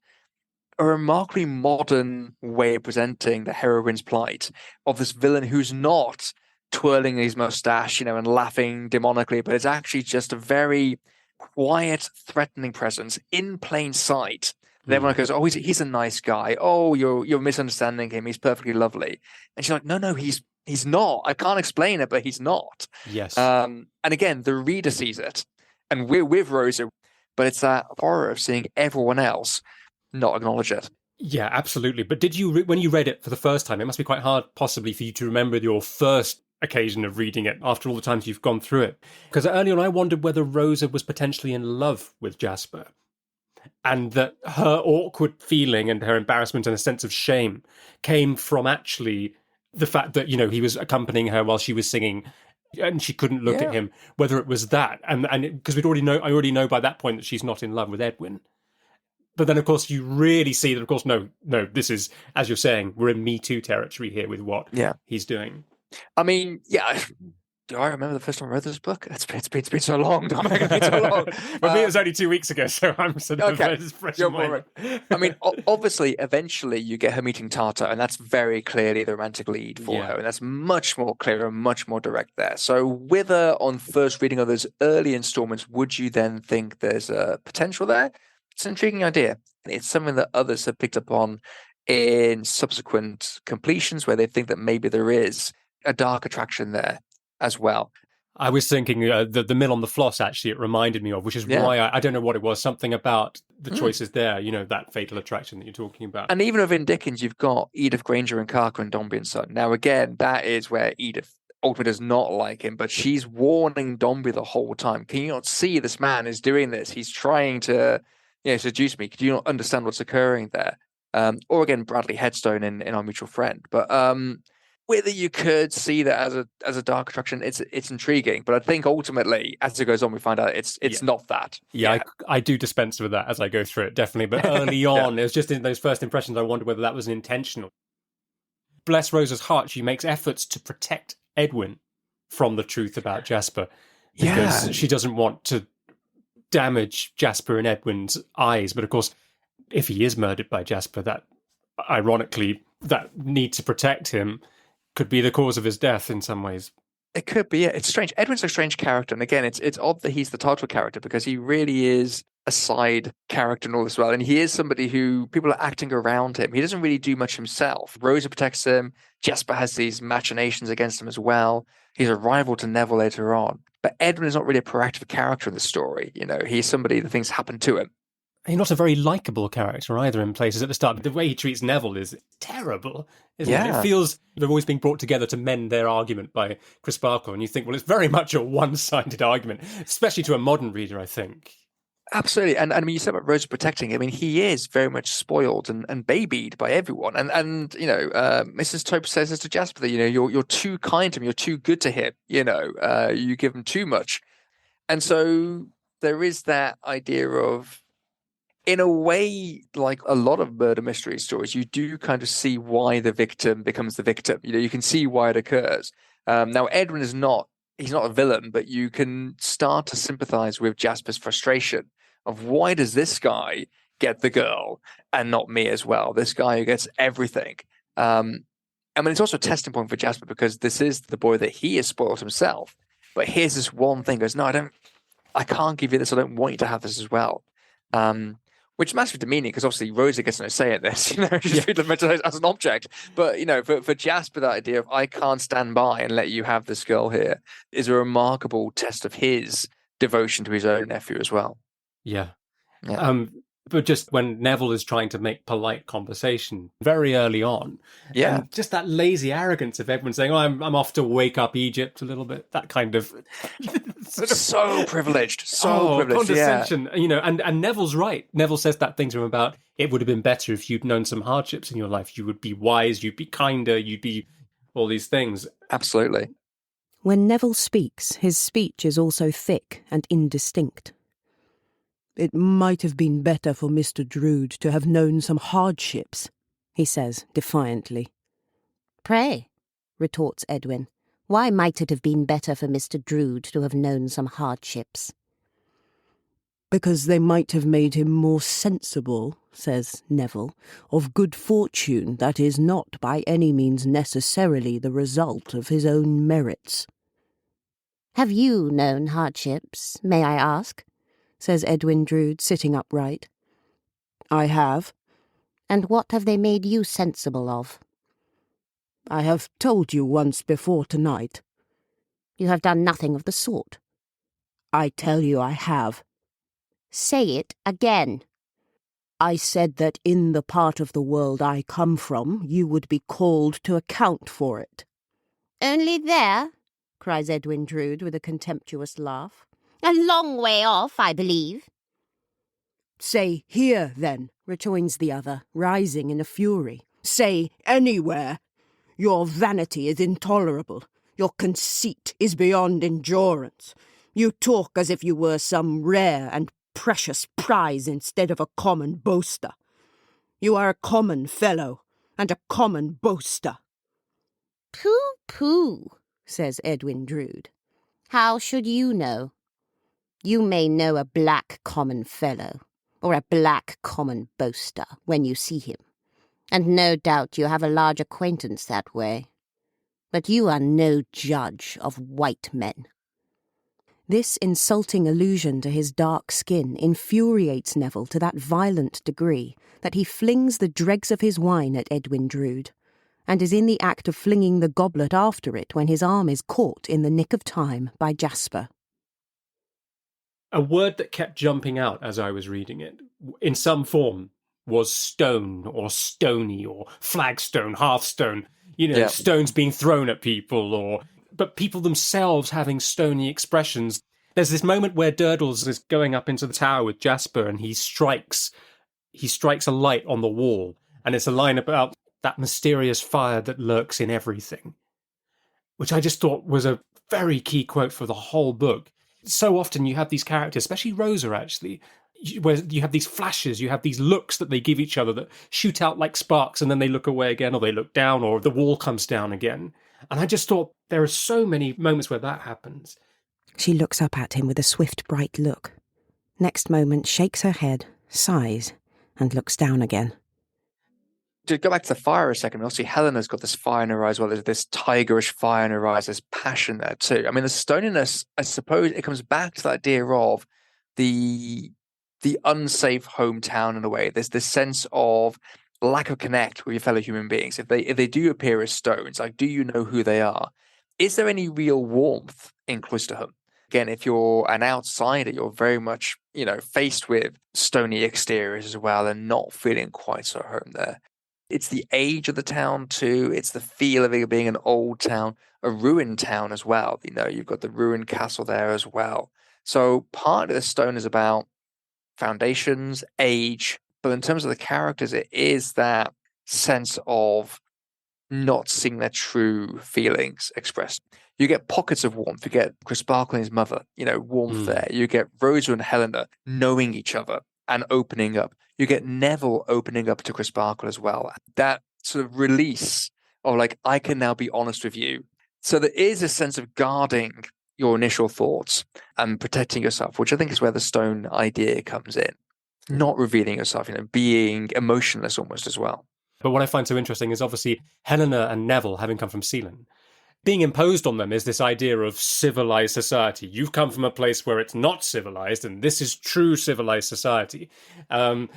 a remarkably modern way of presenting the heroine's plight of this villain who's not twirling his mustache, and laughing demonically, but it's actually just a very quiet, threatening presence in plain sight. Everyone goes, "Oh, he's a nice guy. Oh, you're misunderstanding him. He's perfectly lovely." And she's like, "No, he's not. I can't explain it, but he's not." Yes. And again, the reader sees it, and we're with Rosa, but it's that horror of seeing everyone else not acknowledge it. Yeah, absolutely. But did you, when you read it for the first time, it must be quite hard possibly for you to remember your first occasion of reading it after all the times you've gone through it. Because early on I wondered whether Rosa was potentially in love with Jasper, and that her awkward feeling and her embarrassment and a sense of shame came from actually the fact that, he was accompanying her while she was singing and she couldn't look at him, whether it was that. And because I already know by that point that she's not in love with Edwin. But then, of course, you really see that, of course, no, this is, as you're saying, we're in Me Too territory here with what he's doing. I mean, do I remember the first time I read this book? It's been so long. It's been so long. For me, it was only 2 weeks ago, so I'm sort of fresh in mind. I mean, obviously, eventually you get her meeting Tata, and that's very clearly the romantic lead for her, and that's much more clear and much more direct there. So with her on first reading of those early installments, would you then think there's a potential there? It's an intriguing idea. It's something that others have picked up on in subsequent completions where they think that maybe there is a dark attraction there as well. I was thinking the Mill on the Floss, actually, it reminded me of, which is why I don't know what it was, something about the choices there, that fatal attraction that you're talking about. And even within Dickens, you've got Edith Granger and Carker and Dombey and Son. Now, again, that is where Edith ultimately does not like him, but she's warning Dombey the whole time. Can you not see this man is doing this? He's trying to seduce me. Could you not understand what's occurring there? Or again, Bradley Headstone in Our Mutual Friend. But whether you could see that as a dark attraction, it's intriguing. But I think ultimately, as it goes on, we find out it's not that. Yeah, I do dispense with that as I go through it, definitely. But early on, it was just in those first impressions, I wondered whether that was intentional. Bless Rosa's heart, she makes efforts to protect Edwin from the truth about Jasper, because she doesn't want to damage Jasper and Edwin's eyes. But of course, if he is murdered by Jasper, that ironically, that need to protect him could be the cause of his death in some ways. It could be. It's strange. Edwin's a strange character, and again, it's odd that he's the title character because he really is a side character and all this well, and he is somebody who people are acting around him. He doesn't really do much himself. Rosa protects him. Jasper has these machinations against him as well. He's a rival to Neville later on. But Edwin is not really a proactive character in the story. He's somebody that things happen to him. He's not a very likable character either in places at the start. The way he treats Neville is terrible, isn't it? It feels they've always been brought together to mend their argument by Chris Barkle, and you think, well, it's very much a one-sided argument, especially to a modern reader, I think. Absolutely. And I mean, you said about Rosa protecting him. I mean, he is very much spoiled and babied by everyone. And Mrs. Tope says this to Jasper that, you're too kind to him. You're too good to him. You give him too much. And so there is that idea of, in a way, like a lot of murder mystery stories, you do kind of see why the victim becomes the victim. You can see why it occurs. Now, Edwin he's not a villain, but you can start to sympathize with Jasper's frustration of why does this guy get the girl and not me as well? This guy who gets everything. I mean, it's also a testing point for Jasper because this is the boy that he has spoiled himself. But here's this one thing: goes, no, I can't give you this. I don't want you to have this as well. Which is massively demeaning because obviously Rosa gets no say in this. She's treated as an object. But for Jasper, that idea of I can't stand by and let you have this girl here is a remarkable test of his devotion to his own nephew as well. Yeah. But just when Neville is trying to make polite conversation very early on, and just that lazy arrogance of Edwin saying, "Oh, I'm off to wake up Egypt a little bit," that kind of so privileged, condescension, And Neville's right. Neville says that thing to him about it would have been better if you'd known some hardships in your life. You would be wise, you'd be kinder, you'd be all these things. Absolutely. When Neville speaks, his speech is also thick and indistinct. "It might have been better for Mr. Drood to have known some hardships," he says defiantly. "Pray," retorts Edwin, "why might it have been better for Mr. Drood to have known some hardships?" Because they might have made him more sensible, says Neville, of good fortune that is not by any means necessarily the result of his own merits. Have you known hardships, may I ask? Says Edwin Drood, sitting upright. I have. And what have they made you sensible of? I have told you once before tonight. You have done nothing of the sort. I tell you I have. Say it again. I said that in the part of the world I come from, you would be called to account for it. Only there? Cries Edwin Drood with a contemptuous laugh. A long way off, I believe. Say here, then, rejoins the other, rising in a fury. Say anywhere. Your vanity is intolerable. Your conceit is beyond endurance. You talk as if you were some rare and precious prize instead of a common boaster. You are a common fellow, and a common boaster. Pooh, says Edwin Drood. How should you know? You may know a black common fellow, or a black common boaster, when you see him, and no doubt you have a large acquaintance that way. But you are no judge of white men. This insulting allusion to his dark skin infuriates Neville to that violent degree that he flings the dregs of his wine at Edwin Drood, and is in the act of flinging the goblet after it when his arm is caught in the nick of time by Jasper. A word that kept jumping out as I was reading it, in some form, was stone or stony or flagstone, hearthstone, stones being thrown at people, but people themselves having stony expressions. There's this moment where Durdles is going up into the tower with Jasper and he strikes a light on the wall, and it's a line about that mysterious fire that lurks in everything, which I just thought was a very key quote for the whole book. So often you have these characters, especially Rosa actually, where you have these flashes, you have these looks that they give each other that shoot out like sparks and then they look away again, or they look down, or the wall comes down again. And I just thought there are so many moments where that happens. She looks up at him with a swift, bright look. Next moment shakes her head, sighs, and looks down again. To go back to the fire a second, obviously Helena's got this fire in her eyes, well, there's this tigerish fire in her eyes, there's passion there too. I mean, the stoniness, I suppose it comes back to the idea of the unsafe hometown in a way. There's this sense of lack of connect with your fellow human beings. If they do appear as stones, like, do you know who they are? Is there any real warmth in Cloisterham? Again, if you're an outsider, you're very much, faced with stony exteriors as well and not feeling quite so at home there. It's the age of the town too. It's the feel of it being an old town, a ruined town as well. You've got the ruined castle there as well. So part of the stone is about foundations, age, but in terms of the characters, it is that sense of not seeing their true feelings expressed. You get pockets of warmth. You get Crisparkle and his mother, warmth there. You get Rosa and Helena knowing each other and opening up. You get Neville opening up to Crisparkle as well. That sort of release of like, I can now be honest with you. So there is a sense of guarding your initial thoughts and protecting yourself, which I think is where the stone idea comes in. Not revealing yourself, being emotionless almost as well. But what I find so interesting is obviously Helena and Neville, having come from Sealand, being imposed on them is this idea of civilized society. You've come from a place where it's not civilized, and this is true civilized society. And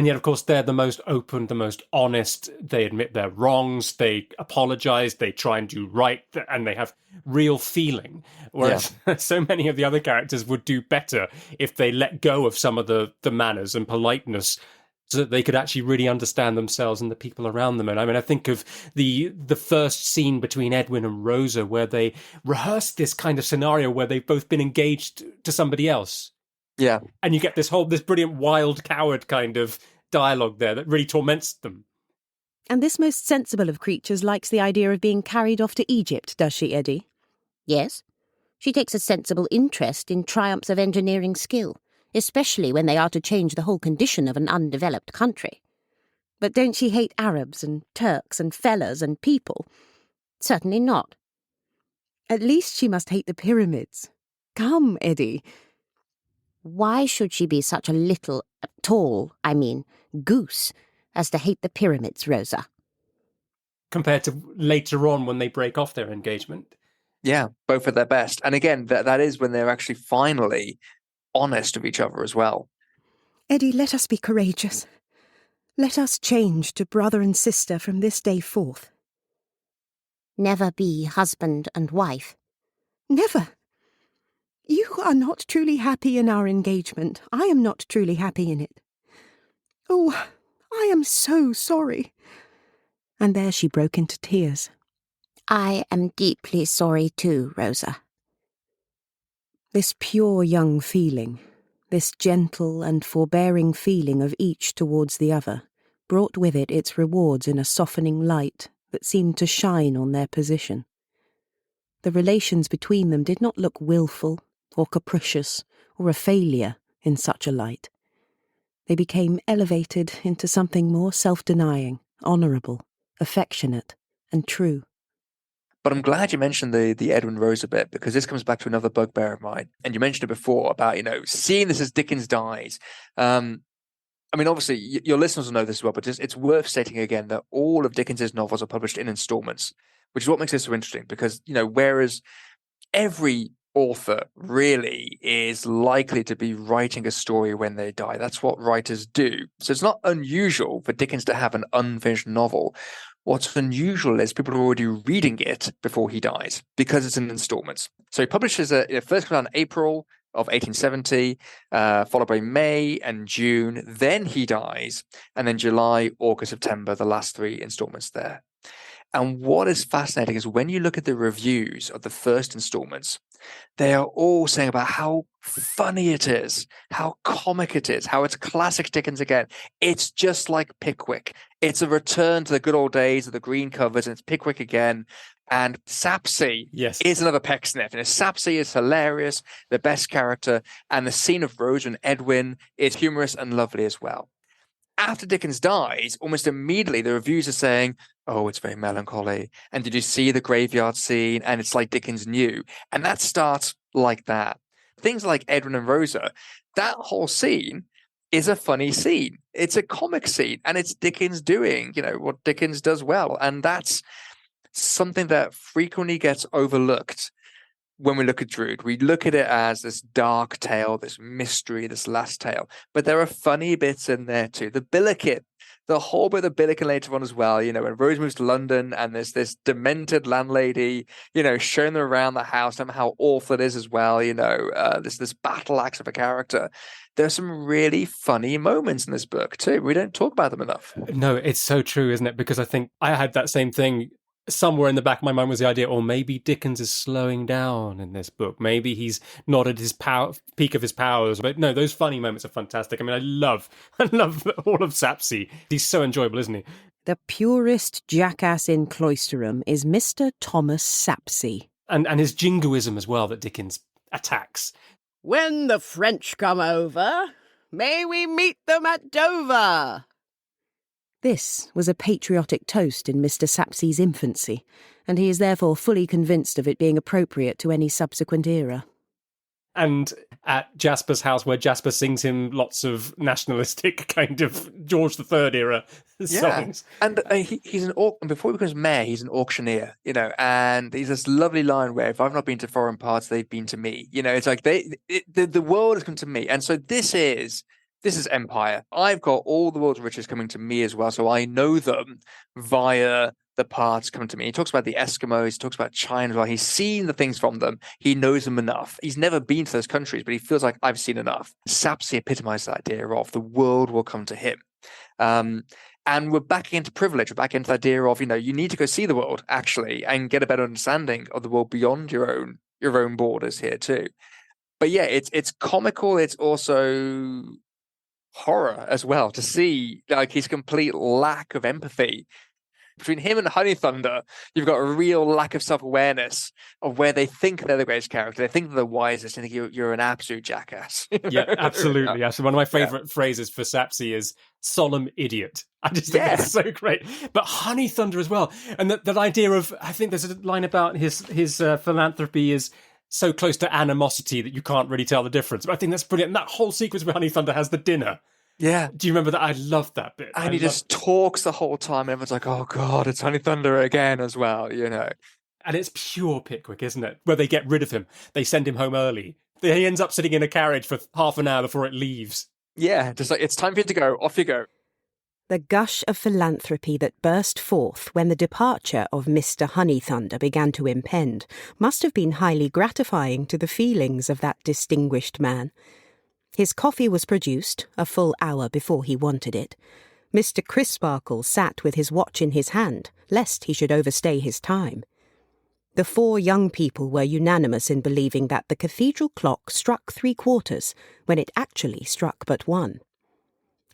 yet, of course, they're the most open, the most honest. They admit their wrongs. They apologize. They try and do right, and they have real feeling. Whereas so many of the other characters would do better if they let go of some of the manners and politeness, so that they could actually really understand themselves and the people around them. And I mean, I think of the first scene between Edwin and Rosa, where they rehearsed this kind of scenario where they've both been engaged to somebody else. Yeah. And you get this brilliant wild coward kind of dialogue there that really torments them. And this most sensible of creatures likes the idea of being carried off to Egypt, does she, Eddie? Yes. She takes a sensible interest in triumphs of engineering skill, especially when they are to change the whole condition of an undeveloped country. But don't she hate Arabs and Turks and fellahs and people? Certainly not. At least she must hate the pyramids. Come, Eddie. Why should she be such a little, goose, as to hate the pyramids, Rosa? Compared to later on when they break off their engagement. Yeah, both at their best. And again, that is when they're actually finally honest with each other as well. Eddie, let us be courageous. Let us change to brother and sister from this day forth. Never be husband and wife. Never. You are not truly happy in our engagement. I am not truly happy in it. Oh, I am so sorry. And there she broke into tears. I am deeply sorry too, Rosa. This pure young feeling, this gentle and forbearing feeling of each towards the other, brought with it its rewards in a softening light that seemed to shine on their position. The relations between them did not look wilful or capricious or a failure in such a light. They became elevated into something more self-denying, honourable, affectionate, and true. But I'm glad you mentioned the Edwin Rosa bit, because this comes back to another bugbear of mine. And you mentioned it before about, seeing this as Dickens dies. Obviously, your listeners will know this as well, but it's worth stating again that all of Dickens's novels are published in installments, which is what makes this so interesting. Because, whereas every author really is likely to be writing a story when they die. That's what writers do. So it's not unusual for Dickens to have an unfinished novel. What's unusual is people are already reading it before he dies, because it's in installments. So he publishes it first comes out in April of 1870, followed by May and June. Then he dies, and then July, August, September, the last 3 installments there. And what is fascinating is when you look at the reviews of the first installments, they are all saying about how funny it is, how comic it is, how it's classic Dickens again. It's just like Pickwick. It's a return to the good old days of the green covers, and it's Pickwick again. And Sapsy is another Pecksniff. And Sapsy is hilarious, the best character, and the scene of Rosa and Edwin is humorous and lovely as well. After Dickens dies, almost immediately the reviews are saying, oh, it's very melancholy. And did you see the graveyard scene? And it's like Dickens knew. And that starts like that. Things like Edwin and Rosa, that whole scene is a funny scene. It's a comic scene. And it's Dickens doing, what Dickens does well. And that's something that frequently gets overlooked when we look at Drood. We look at it as this dark tale, this mystery, this last tale. But there are funny bits in there too. The Billiken, the whole bit of the Billiken later on as well, when Rose moves to London and there's this demented landlady, showing them around the house and how awful it is as well, this battle axe of a character. There's some really funny moments in this book too. We don't talk about them enough. No, it's so true, isn't it? Because I think I had that same thing. Somewhere in the back of my mind was the idea, or maybe Dickens is slowing down in this book. Maybe he's not at his peak of his powers. But no, those funny moments are fantastic. I mean, I love all of Sapsy. He's so enjoyable, isn't he? The purest jackass in Cloisterham is Mr. Thomas Sapsy. And his jingoism as well that Dickens attacks. When the French come over, may we meet them at Dover. This was a patriotic toast in Mr. Sapsy's infancy, and he is therefore fully convinced of it being appropriate to any subsequent era. And at Jasper's house, where Jasper sings him lots of nationalistic kind of George III era songs. And he's before he becomes mayor, he's an auctioneer, and he's this lovely line where if I've not been to foreign parts, they've been to me. It's like the world has come to me. And so this is empire. I've got all the world's riches coming to me as well, so I know them via the parts coming to me. He talks about the Eskimos, he talks about China as well. He's seen the things from them. He knows them enough. He's never been to those countries, but he feels like I've seen enough. Sapsy epitomizes that idea of the world will come to him. And we're back into privilege. We're back into the idea of, you need to go see the world, actually, and get a better understanding of the world beyond your own borders here, too. But yeah, it's comical. It's also horror as well, to see his complete lack of empathy. Between him and Honey Thunder, you've got a real lack of self-awareness of where they think they're the greatest character. They think they're the wisest, and think you're an absolute jackass. Yeah, absolutely. Actually, one of my favourite phrases for Sapsy is solemn idiot. I just think that's so great. But Honey Thunder as well. And that idea of, I think there's a line about his philanthropy is so close to animosity that you can't really tell the difference. But I think that's brilliant. And that whole sequence where Honey Thunder has the dinner. Yeah. Do you remember that? I loved that bit. And he just talks the whole time, and everyone's like, oh, God, it's Honey Thunder again as well, you know. And it's pure Pickwick, isn't it? Where they get rid of him. They send him home early. He ends up sitting in a carriage for half an hour before it leaves. Yeah, just like, it's time for you to go. Off you go. The gush of philanthropy that burst forth when the departure of Mr. Honeythunder began to impend must have been highly gratifying to the feelings of that distinguished man. His coffee was produced a full hour before he wanted it. Mr. Crisparkle sat with his watch in his hand, lest he should overstay his time. The four young people were unanimous in believing that the cathedral clock struck 3/4 when it actually struck but 1.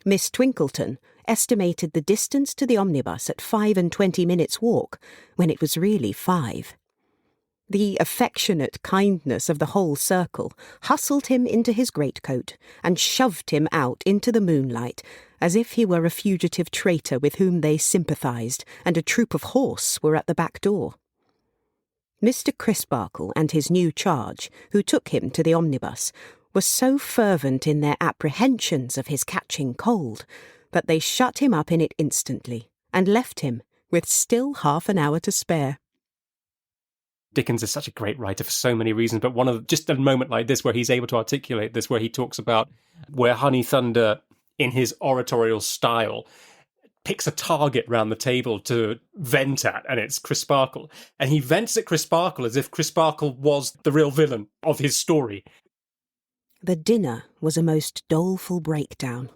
Miss Twinkleton estimated the distance to the omnibus at 25 minutes' walk, when it was really 5. The affectionate kindness of the whole circle hustled him into his greatcoat and shoved him out into the moonlight, as if he were a fugitive traitor with whom they sympathised, and a troop of horse were at the back door. Mr. Crisparkle and his new charge, who took him to the omnibus, were so fervent in their apprehensions of his catching cold that they shut him up in it instantly, and left him with still half an hour to spare. Dickens is such a great writer for so many reasons, but one of just a moment like this where he's able to articulate this, where he talks about where Honey Thunder, in his oratorial style, picks a target round the table to vent at, and it's Crisparkle. And he vents at Crisparkle as if Crisparkle was the real villain of his story. The dinner was a most doleful breakdown.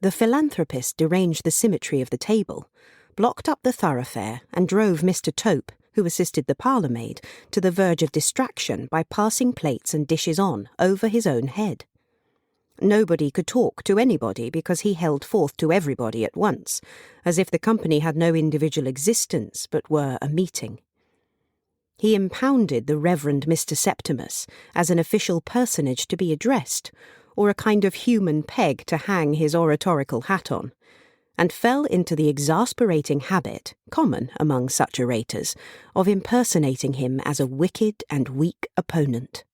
The philanthropist deranged the symmetry of the table, blocked up the thoroughfare, and drove Mr. Tope, who assisted the parlour-maid, to the verge of distraction by passing plates and dishes on over his own head. Nobody could talk to anybody because he held forth to everybody at once, as if the company had no individual existence but were a meeting. He impounded the Reverend Mr. Septimus as an official personage to be addressed, or a kind of human peg to hang his oratorical hat on, and fell into the exasperating habit, common among such orators, of impersonating him as a wicked and weak opponent.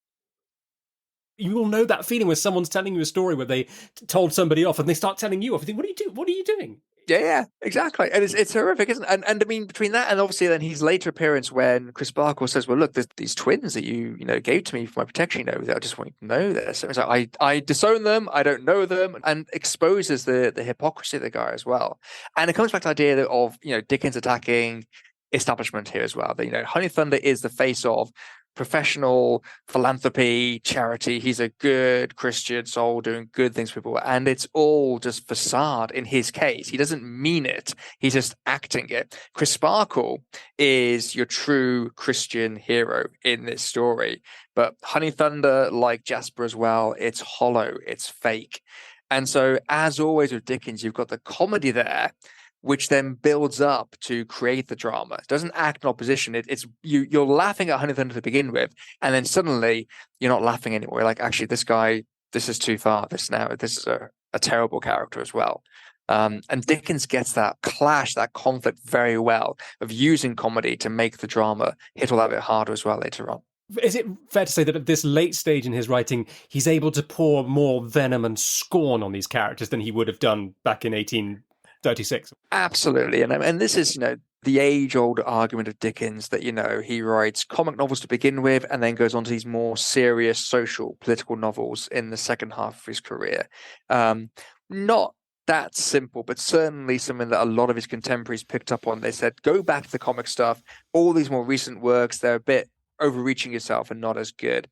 You will know that feeling when someone's telling you a story where they told somebody off and they start telling you off. You think, what are you doing? Yeah, exactly. And it's horrific, isn't it? And I mean, between that and obviously then his later appearance when Crisparkle says, well, look, there's these twins that you gave to me for my protection, I just want you to know this. So it's like, I disown them, I don't know them, and exposes the hypocrisy of the guy as well. And it comes back to the idea of, Dickens attacking establishment here as well. That, Honey Thunder is the face of professional philanthropy, charity. He's a good Christian soul doing good things for people, and it's all just facade in his case. He doesn't mean it. He's just acting it. Crisparkle is your true Christian hero in this story, but Honey Thunder, like Jasper as well, it's hollow, it's fake. And so, as always with Dickens, you've got the comedy there, which then builds up to create the drama. It doesn't act in opposition. It's you're laughing at Honey Thunder to begin with, and then suddenly you're not laughing anymore. You're like, actually, this guy, this is too far. This is a terrible character as well. And Dickens gets that clash, that conflict very well of using comedy to make the drama hit all that bit harder as well later on. Is it fair to say that at this late stage in his writing, he's able to pour more venom and scorn on these characters than he would have done back in 1836? Absolutely. And this is, the age-old argument of Dickens that, he writes comic novels to begin with and then goes on to these more serious social, political novels in the second half of his career. Not that simple, but certainly something that a lot of his contemporaries picked up on. They said, go back to the comic stuff. All these more recent works, they're a bit overreaching yourself and not as good.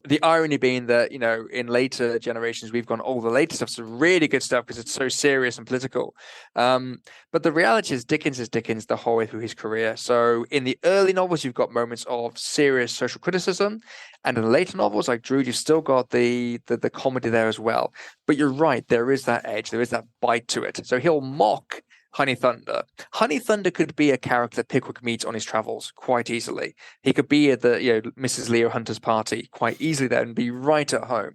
The irony being that, in later generations, we've gone, the later stuff's really good stuff because it's so serious and political. But the reality is Dickens the whole way through his career. So in the early novels, you've got moments of serious social criticism. And in the later novels like Drood, you've still got the comedy there as well. But you're right, there is that edge, there is that bite to it. So he'll mock Honey Thunder. Honey Thunder could be a character that Pickwick meets on his travels quite easily. He could be at the Mrs. Leo Hunter's party quite easily there and be right at home.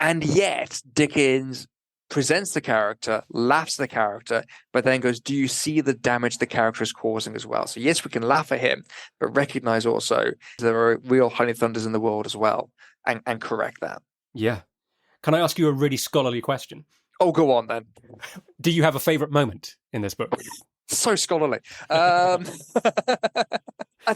And yet Dickens presents the character, laughs at the character, but then goes, do you see the damage the character is causing as well? So yes, we can laugh at him, but recognize also there are real honey thunders in the world as well, and correct that. Yeah. Can I ask you a really scholarly question? Oh, go on then. Do you have a favourite moment in this book? So scholarly. You're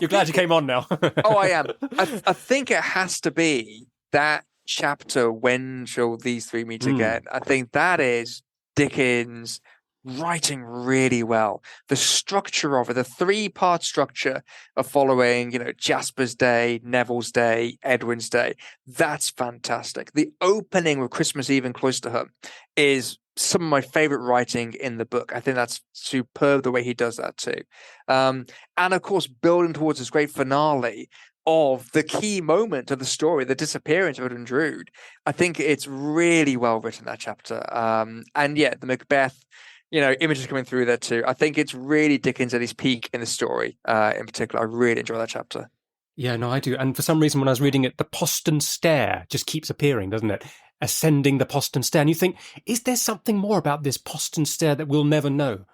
glad you came on now. Oh, I am. I think it has to be that chapter, When Shall These Three Meet Again? I think that is Dickens writing really well. The structure of it, the 3-part structure of following, Jasper's Day, Neville's Day, Edwin's Day, that's fantastic. The opening with Christmas Eve in Cloisterham is some of my favorite writing in the book. I think that's superb the way he does that too. And of course, building towards this great finale of the key moment of the story, the disappearance of Edwin Drood. I think it's really well written, that chapter. And yeah, the Macbeth, images coming through there too. I think it's really Dickens at his peak in the story in particular. I really enjoy that chapter. Yeah, no, I do. And for some reason, when I was reading it, the Poston Stair just keeps appearing, doesn't it? Ascending the Poston Stair. And you think, is there something more about this Poston Stair that we'll never know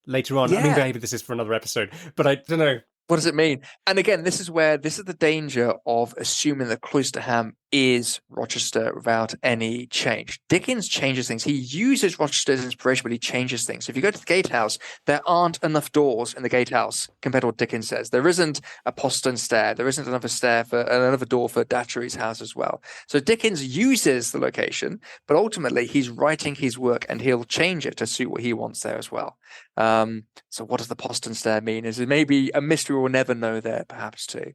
later on? Yeah. I mean, maybe this is for another episode, but I don't know. What does it mean? And again, this is the danger of assuming that Cloisterham is Rochester without any change. Dickens changes things. He uses Rochester as inspiration, but he changes things. So if you go to the gatehouse, there aren't enough doors in the gatehouse compared to what Dickens says. There isn't a postern stair. There isn't another door for Datchery's house as well. So Dickens uses the location, but ultimately he's writing his work and he'll change it to suit what he wants there as well. So what does the postern stair mean? Is it maybe a mystery we'll never know there, perhaps too?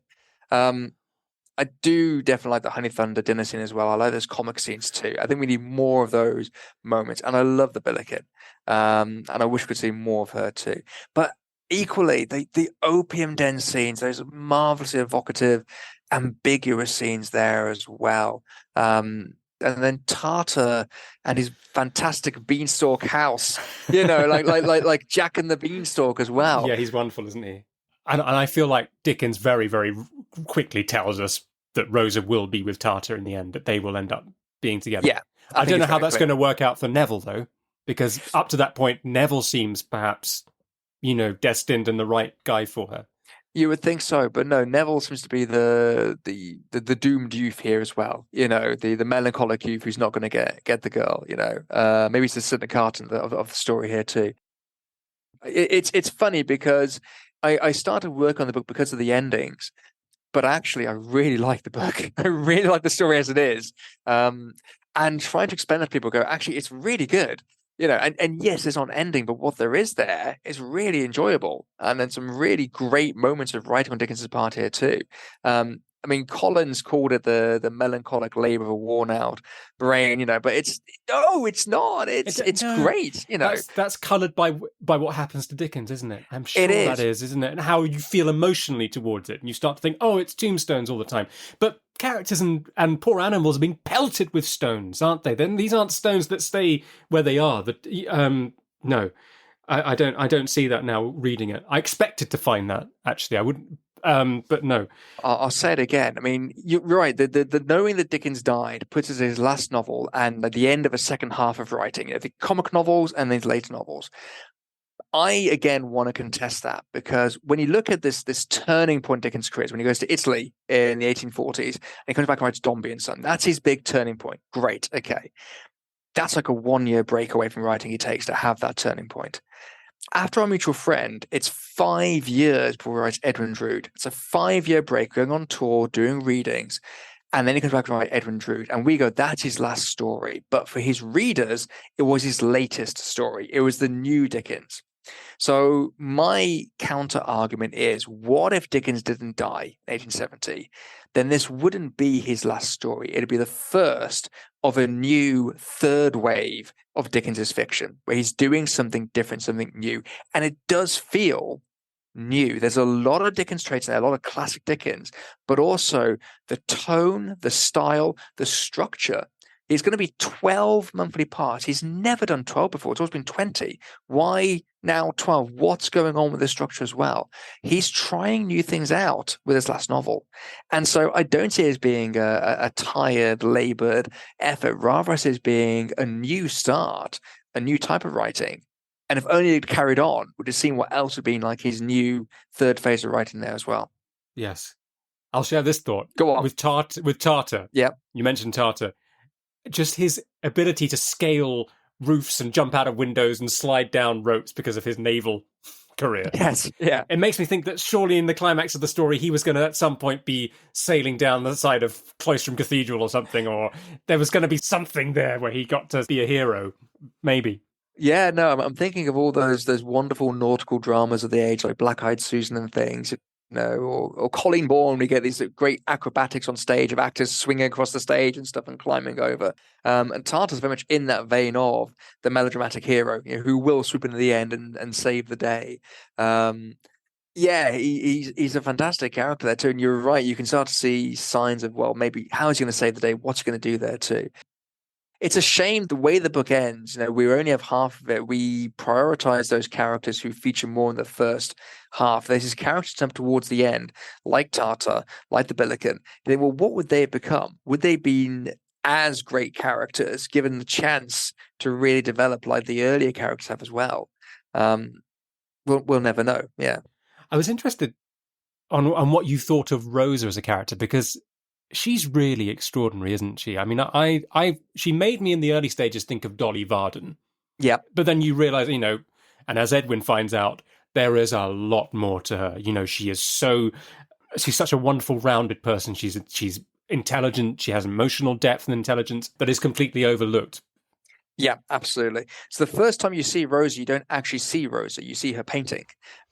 I do definitely like the Honey Thunder dinner scene as well. I like those comic scenes too. I think we need more of those moments. And I love the Billiken. And I wish we could see more of her too. But equally, the opium den scenes, those marvelously evocative, ambiguous scenes there as well. And then Tartar and his fantastic beanstalk house, like Jack and the Beanstalk as well. Yeah, he's wonderful, isn't he? And I feel like Dickens very, very quickly tells us that Rosa will be with Tartar in the end, that they will end up being together. Yeah, I don't know how that's going to work out for Neville, though, because up to that point, Neville seems perhaps, destined and the right guy for her. You would think so, but no, Neville seems to be the doomed youth here as well. The melancholic youth who's not going to get the girl. Maybe it's the Sidney Carton of the story here too. It's funny because I started work on the book because of the endings, but actually I really like the book. I really like the story as it is. And trying to explain that to people, actually, it's really good. And yes, there's not an ending, but what there is there is really enjoyable. And then some really great moments of writing on Dickens's part here too. Collins called it the melancholic labor of a worn-out brain, but it's not. It's great, That's coloured by what happens to Dickens, isn't it? I'm sure that is, isn't it? And how you feel emotionally towards it, and you start to think, oh, it's tombstones all the time. But characters and poor animals are being pelted with stones, aren't they? Then these aren't stones that stay where they are. No, I don't see that now reading it. I expected to find that actually. I wouldn't. But no. I'll say it again. You're right. The knowing that Dickens died puts us in his last novel and at the end of a second half of writing, the comic novels and these later novels. I, again, want to contest that because when you look at this turning point Dickens creates, when he goes to Italy in the 1840s and he comes back and writes Dombey and Son, that's his big turning point. Great. Okay. That's like a 1-year break away from writing he takes to have that turning point. After Our Mutual Friend, it's 5 years before he writes Edwin Drood. It's a 5-year break, going on tour, doing readings, and then he comes back and writes Edwin Drood. And we go, that's his last story. But for his readers, it was his latest story. It was the new Dickens. So my counter argument is, what if Dickens didn't die in 1870? Then this wouldn't be his last story. It'd be the first of a new third wave of Dickens's fiction, where he's doing something different, something new. And it does feel new. There's a lot of Dickens traits in there, a lot of classic Dickens, but also the tone, the style, the structure It's going to be 12 monthly parts. He's never done 12 before. It's always been 20. Why now 12? What's going on with the structure as well? He's trying new things out with his last novel. And so I don't see it as being a tired, labored effort. Rather, I see it as being a new start, a new type of writing. And if only he'd carried on, we'd have seen what else would be like his new third phase of writing there as well. Yes. I'll share this thought. Go on. With Tartar. Yeah. You mentioned Tartar. Just his ability to scale roofs and jump out of windows and slide down ropes because of his naval career. Yes, yeah. It makes me think that surely in the climax of the story, he was going to at some point be sailing down the side of Cloisterham Cathedral or something, or there was going to be something there where he got to be a hero. Maybe. Yeah, no, I'm thinking of all those wonderful nautical dramas of the age, like Black-Eyed Susan and things. Or Colleen Bourne, we get these great acrobatics on stage of actors swinging across the stage and stuff and climbing over. And Tartar's very much in that vein of the melodramatic hero, who will swoop in at the end and save the day. Yeah, he's a fantastic character there too. And you're right, you can start to see signs of, well, maybe how is he going to save the day? What's he going to do there too? It's a shame the way the book ends. We only have half of it. We prioritize those characters who feature more in the first half. There's these characters up towards the end, like Tartar, like the Billiken. Well, what would they have become? Would they have been as great characters, given the chance to really develop like the earlier characters have as well? We'll never know. Yeah. I was interested on what you thought of Rosa as a character, because she's really extraordinary, isn't she? I mean, she made me in the early stages think of Dolly Varden. Yeah. But then you realise, and as Edwin finds out, there is a lot more to her. She's such a wonderful, rounded person. She's intelligent. She has emotional depth and intelligence that is completely overlooked. Yeah, absolutely. So the first time you see Rosa, you don't actually see Rosa. You see her painting.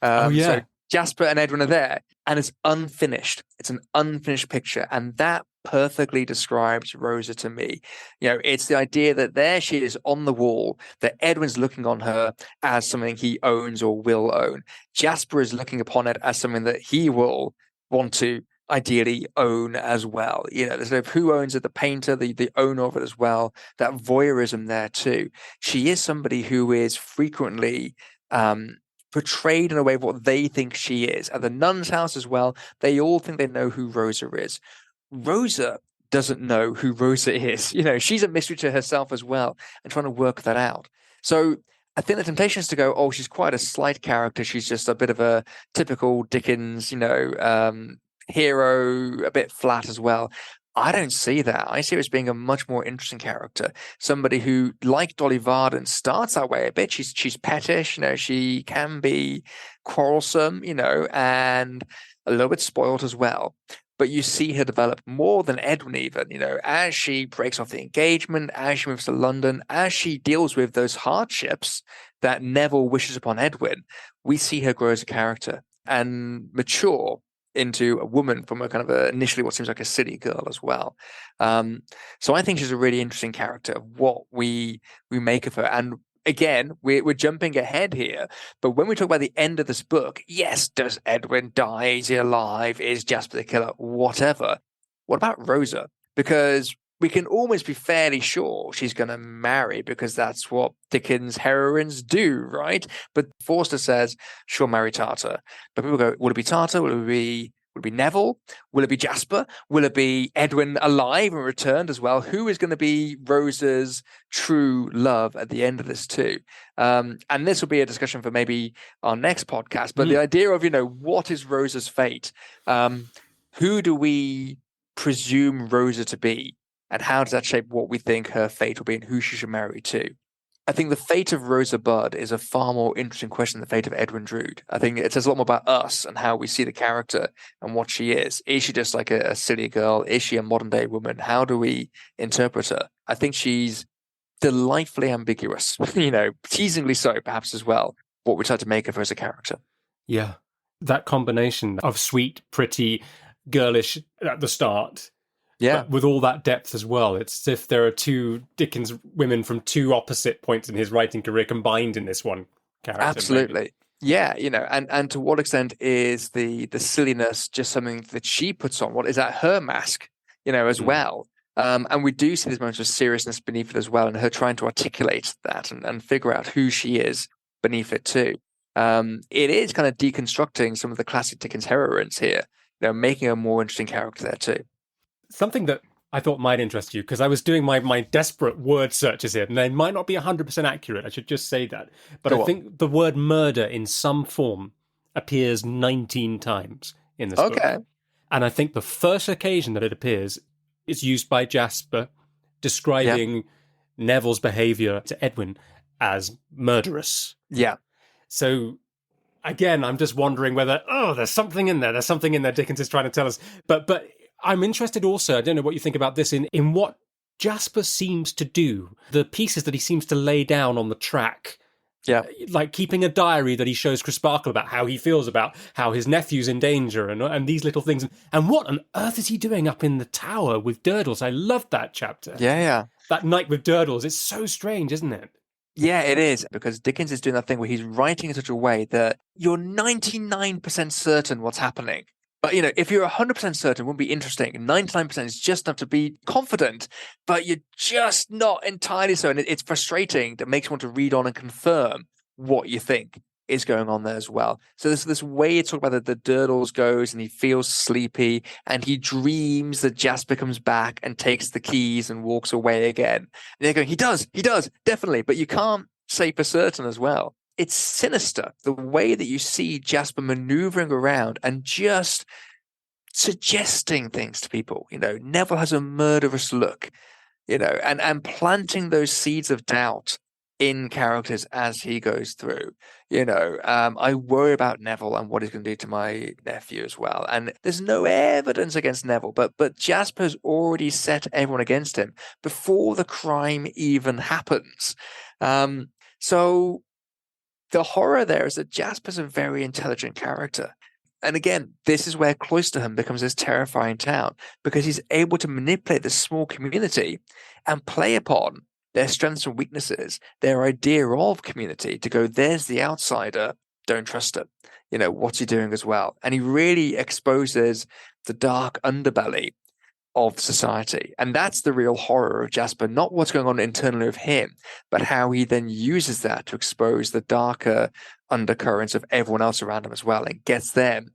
So Jasper and Edwin are there, and it's unfinished. It's an unfinished picture, and that perfectly describes Rosa to me. It's the idea that there she is on the wall, that Edwin's looking on her as something he owns or will own. Jasper is looking upon it as something that he will want to ideally own as well. There's sort of who owns it, the painter, the owner of it as well, that voyeurism there too. She is somebody who is frequently portrayed in a way of what they think she is. At the nun's house as well, they all think they know who Rosa is. Rosa doesn't know who Rosa is. She's a mystery to herself as well, and trying to work that out. So I think the temptation is to go, oh, she's quite a slight character. She's just a bit of a typical Dickens, hero, a bit flat as well. I don't see that. I see her as being a much more interesting character. Somebody who, like Dolly Varden, starts that way a bit. She's pettish, she can be quarrelsome, and a little bit spoiled as well. But you see her develop more than Edwin even, as she breaks off the engagement, as she moves to London, as she deals with those hardships that Neville wishes upon Edwin. We see her grow as a character and mature into a woman from a kind of initially what seems like a city girl as well. So I think she's a really interesting character of what we make of her. And again, we're jumping ahead here, but when we talk about the end of this book, yes, does Edwin die? Is he alive? Is Jasper the killer? Whatever. What about Rosa? Because we can almost be fairly sure she's going to marry, because that's what Dickens heroines do, right? But Forster says she'll marry Tartar. But people go, will it be Tartar? Will it be Neville? Will it be Jasper? Will it be Edwin alive and returned as well? Who is going to be Rosa's true love at the end of this too? And this will be a discussion for maybe our next podcast. But the idea of, what is Rosa's fate? Who do we presume Rosa to be? And how does that shape what we think her fate will be and who she should marry to? I think the fate of Rosa Budd is a far more interesting question than the fate of Edwin Drood. I think it says a lot more about us and how we see the character and what she is. Is she just like a silly girl? Is she a modern day woman? How do we interpret her? I think she's delightfully ambiguous, teasingly so perhaps as well, what we try to make of her as a character. Yeah, that combination of sweet, pretty, girlish at the start. Yeah, but with all that depth as well. It's as if there are two Dickens women from two opposite points in his writing career combined in this one character. Absolutely. Maybe. Yeah, and to what extent is the silliness just something that she puts on? What is that her mask, as well? And we do see this moment of seriousness beneath it as well, and her trying to articulate that and figure out who she is beneath it too. It is kind of deconstructing some of the classic Dickens heroines here, making a more interesting character there too. Something that I thought might interest you, because I was doing my desperate word searches here, and they might not be 100% accurate, I should just say that. But I think the word murder in some form appears 19 times in this book. And I think the first occasion that it appears is used by Jasper, describing Neville's behaviour to Edwin as murderous. Yeah. So, again, I'm just wondering whether, there's something in there. There's something in there Dickens is trying to tell us. But I'm interested also, I don't know what you think about this, in what Jasper seems to do, the pieces that he seems to lay down on the track. Yeah. Like keeping a diary that he shows Crisparkle about how he feels about how his nephew's in danger and these little things. And what on earth is he doing up in the tower with Durdles? I loved that chapter. Yeah. That night with Durdles. It's so strange, isn't it? Yeah, it is, because Dickens is doing that thing where he's writing in such a way that you're 99% certain what's happening. But, if you're 100% certain, it wouldn't be interesting. 99% is just enough to be confident, but you're just not entirely so. And it's frustrating. That makes you want to read on and confirm what you think is going on there as well. So there's this way you talk about that the Durdles goes and he feels sleepy and he dreams that Jasper comes back and takes the keys and walks away again. And they're going, he does, definitely. But you can't say for certain as well. It's sinister, the way that you see Jasper maneuvering around and just suggesting things to people. Neville has a murderous look, and planting those seeds of doubt in characters as he goes through. I worry about Neville and what he's going to do to my nephew as well. And there's no evidence against Neville, but Jasper's already set everyone against him before the crime even happens. So the horror there is that Jasper's a very intelligent character. And again, this is where Cloisterham becomes this terrifying town, because he's able to manipulate this small community and play upon their strengths and weaknesses, their idea of community, to go, there's the outsider, don't trust him. What's he doing as well? And he really exposes the dark underbelly of society. And that's the real horror of Jasper, not what's going on internally of him, but how he then uses that to expose the darker undercurrents of everyone else around him as well, and gets them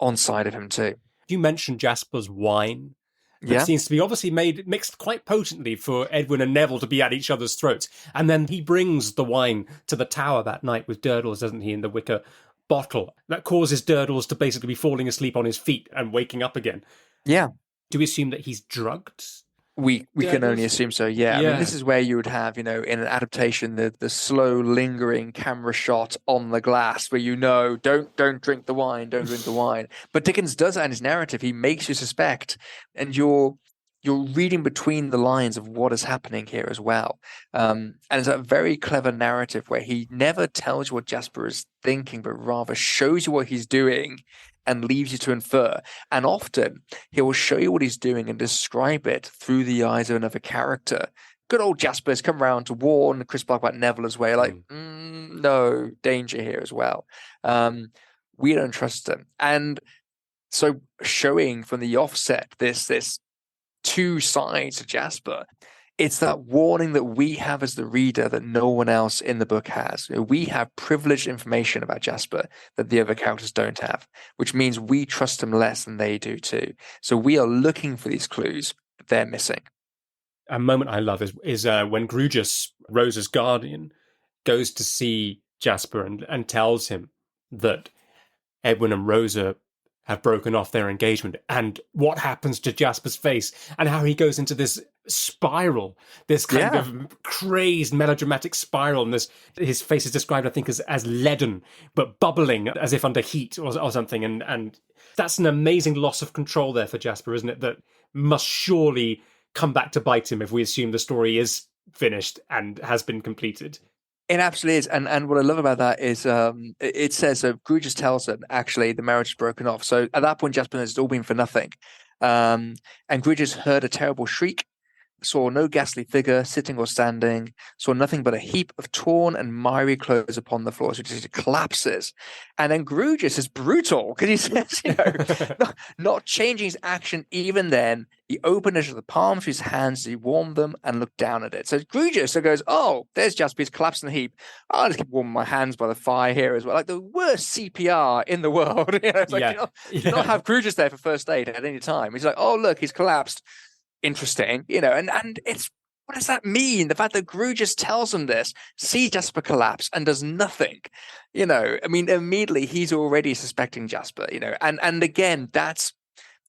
on side of him too. You mentioned Jasper's wine. That seems to be obviously mixed quite potently for Edwin and Neville to be at each other's throats. And then he brings the wine to the tower that night with Durdles, doesn't he, in the wicker bottle. That causes Durdles to basically be falling asleep on his feet and waking up again. Yeah. Do we assume that he's drugged? We can only assume so, yeah. I mean, this is where you would have, in an adaptation, the slow, lingering camera shot on the glass where don't drink the wine, don't drink the wine. But Dickens does that in his narrative. He makes you suspect, and you're reading between the lines of what is happening here as well. And it's a very clever narrative where he never tells you what Jasper is thinking, but rather shows you what he's doing and leaves you to infer. And often he will show you what he's doing and describe it through the eyes of another character. Good old Jasper's come around to warn Crisparkle about Neville as well. Like, no, danger here as well. We don't trust him. And so showing from the offset this two sides to Jasper, it's that warning that we have as the reader that no one else in the book has. We have privileged information about Jasper that the other characters don't have, which means we trust him less than they do too. So we are looking for these clues that they're missing. A moment I love is when Grewgious, Rosa's guardian, goes to see Jasper and tells him that Edwin and Rosa have broken off their engagement, and what happens to Jasper's face, and how he goes into this spiral, this kind of crazed melodramatic spiral, and his face is described, I think, as leaden, but bubbling as if under heat or something, and that's an amazing loss of control there for Jasper, isn't it? That must surely come back to bite him if we assume the story is finished and has been completed. It absolutely is. And what I love about that is it says, so Grewgious tells them, actually, the marriage is broken off. So at that point, Jasper knows it's all been for nothing. And Grewgious heard a terrible shriek saw no ghastly figure sitting or standing, saw nothing but a heap of torn and miry clothes upon the floor. So it just collapses. And then Grewgious is brutal because he says, not changing his action even then. He opened it to the palms of his hands, he warmed them and looked down at it. So Grewgious goes, oh, there's Jasper, he's collapsed in a heap. I'll just keep warming my hands by the fire here as well. Like the worst CPR in the world. It's like, do not have Grewgious there for first aid at any time. He's like, oh, look, he's collapsed. Interesting, and it's, what does that mean? The fact that Gru just tells him this, sees Jasper collapse and does nothing, immediately he's already suspecting Jasper, and again, that's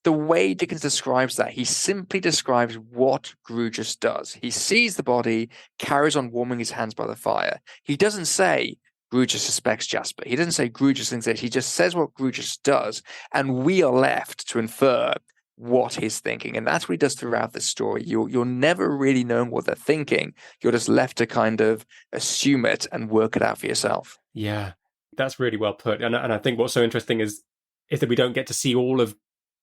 the way Dickens describes that. He simply describes what Gru just does. He sees the body, carries on warming his hands by the fire. He doesn't say Gru just suspects Jasper. He doesn't say Gru just thinks it. He just says what Gru just does, and we are left to infer what he's thinking. And that's what he does throughout the story. You're never really knowing what they're thinking. You're just left to kind of assume it and work it out for yourself. Yeah, that's really well put. And I think what's so interesting is that we don't get to see all of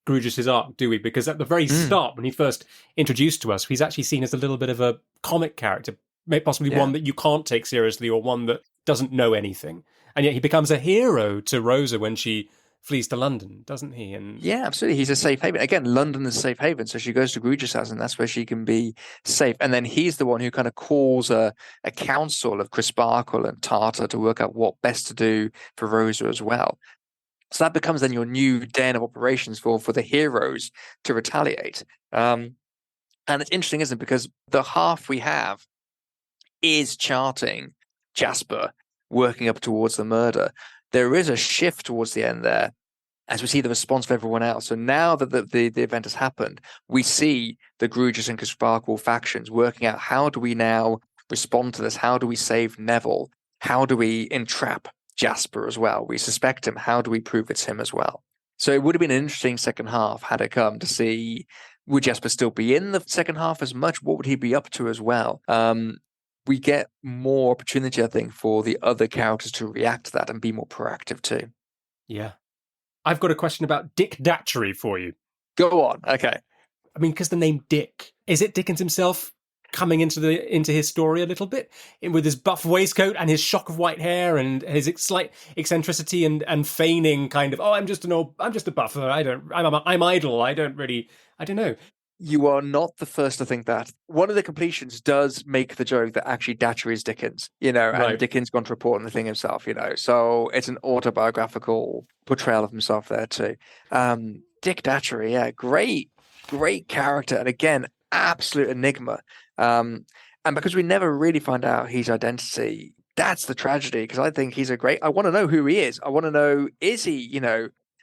Grewgious's arc, do we? Because at the very start, when he's first introduced to us, he's actually seen as a little bit of a comic character, possibly one that you can't take seriously or one that doesn't know anything. And yet he becomes a hero to Rosa when she flees to London, doesn't he? And yeah, absolutely. He's a safe haven. Again, London is a safe haven. So she goes to Grewgious' house and that's where she can be safe. And then he's the one who kind of calls a council of Crisparkle and Tartar to work out what best to do for Rosa as well. So that becomes then your new den of operations for the heroes to retaliate. And it's interesting, isn't it? Because the half we have is charting Jasper working up towards the murder. There is a shift towards the end there as we see the response of everyone else. So now that the event has happened, we see the Grewgious and Crisparkle factions working out, how do we now respond to this? How do we save Neville? How do we entrap Jasper as well? We suspect him. How do we prove it's him as well? So it would have been an interesting second half had it come to see, would Jasper still be in the second half as much? What would he be up to as well? We get more opportunity, I think, for the other characters to react to that and be more proactive too. Yeah. I've got a question about Dick Datchery for you. Go on. Okay. I mean, because the name Dick, is it Dickens himself coming into his story a little bit with his buff waistcoat and his shock of white hair and his slight eccentricity and feigning kind of, I'm just a buffer. I'm idle. I don't know. You are not the first to think that. One of the completions does make the joke that actually Datchery is Dickens, and Dickens gone to report on the thing himself, So it's an autobiographical portrayal of himself there too. Dick Datchery, yeah, great character. And again, absolute enigma. And because we never really find out his identity, that's the tragedy, because I think I want to know who he is. I want to know, is he,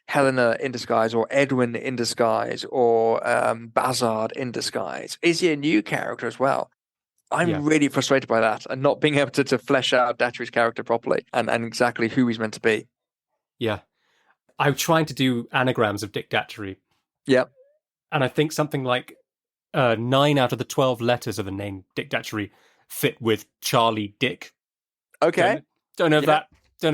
Helena in disguise, or Edwin in disguise, or Bazard in disguise? Is he a new character as well? I'm really frustrated by that and not being able to flesh out Datchery's character properly and exactly who he's meant to be. Yeah. I'm trying to do anagrams of Dick Datchery. Yep. And I think something like 9 out of the 12 letters of the name Dick Datchery fit with Charlie Dick. Okay. Don't know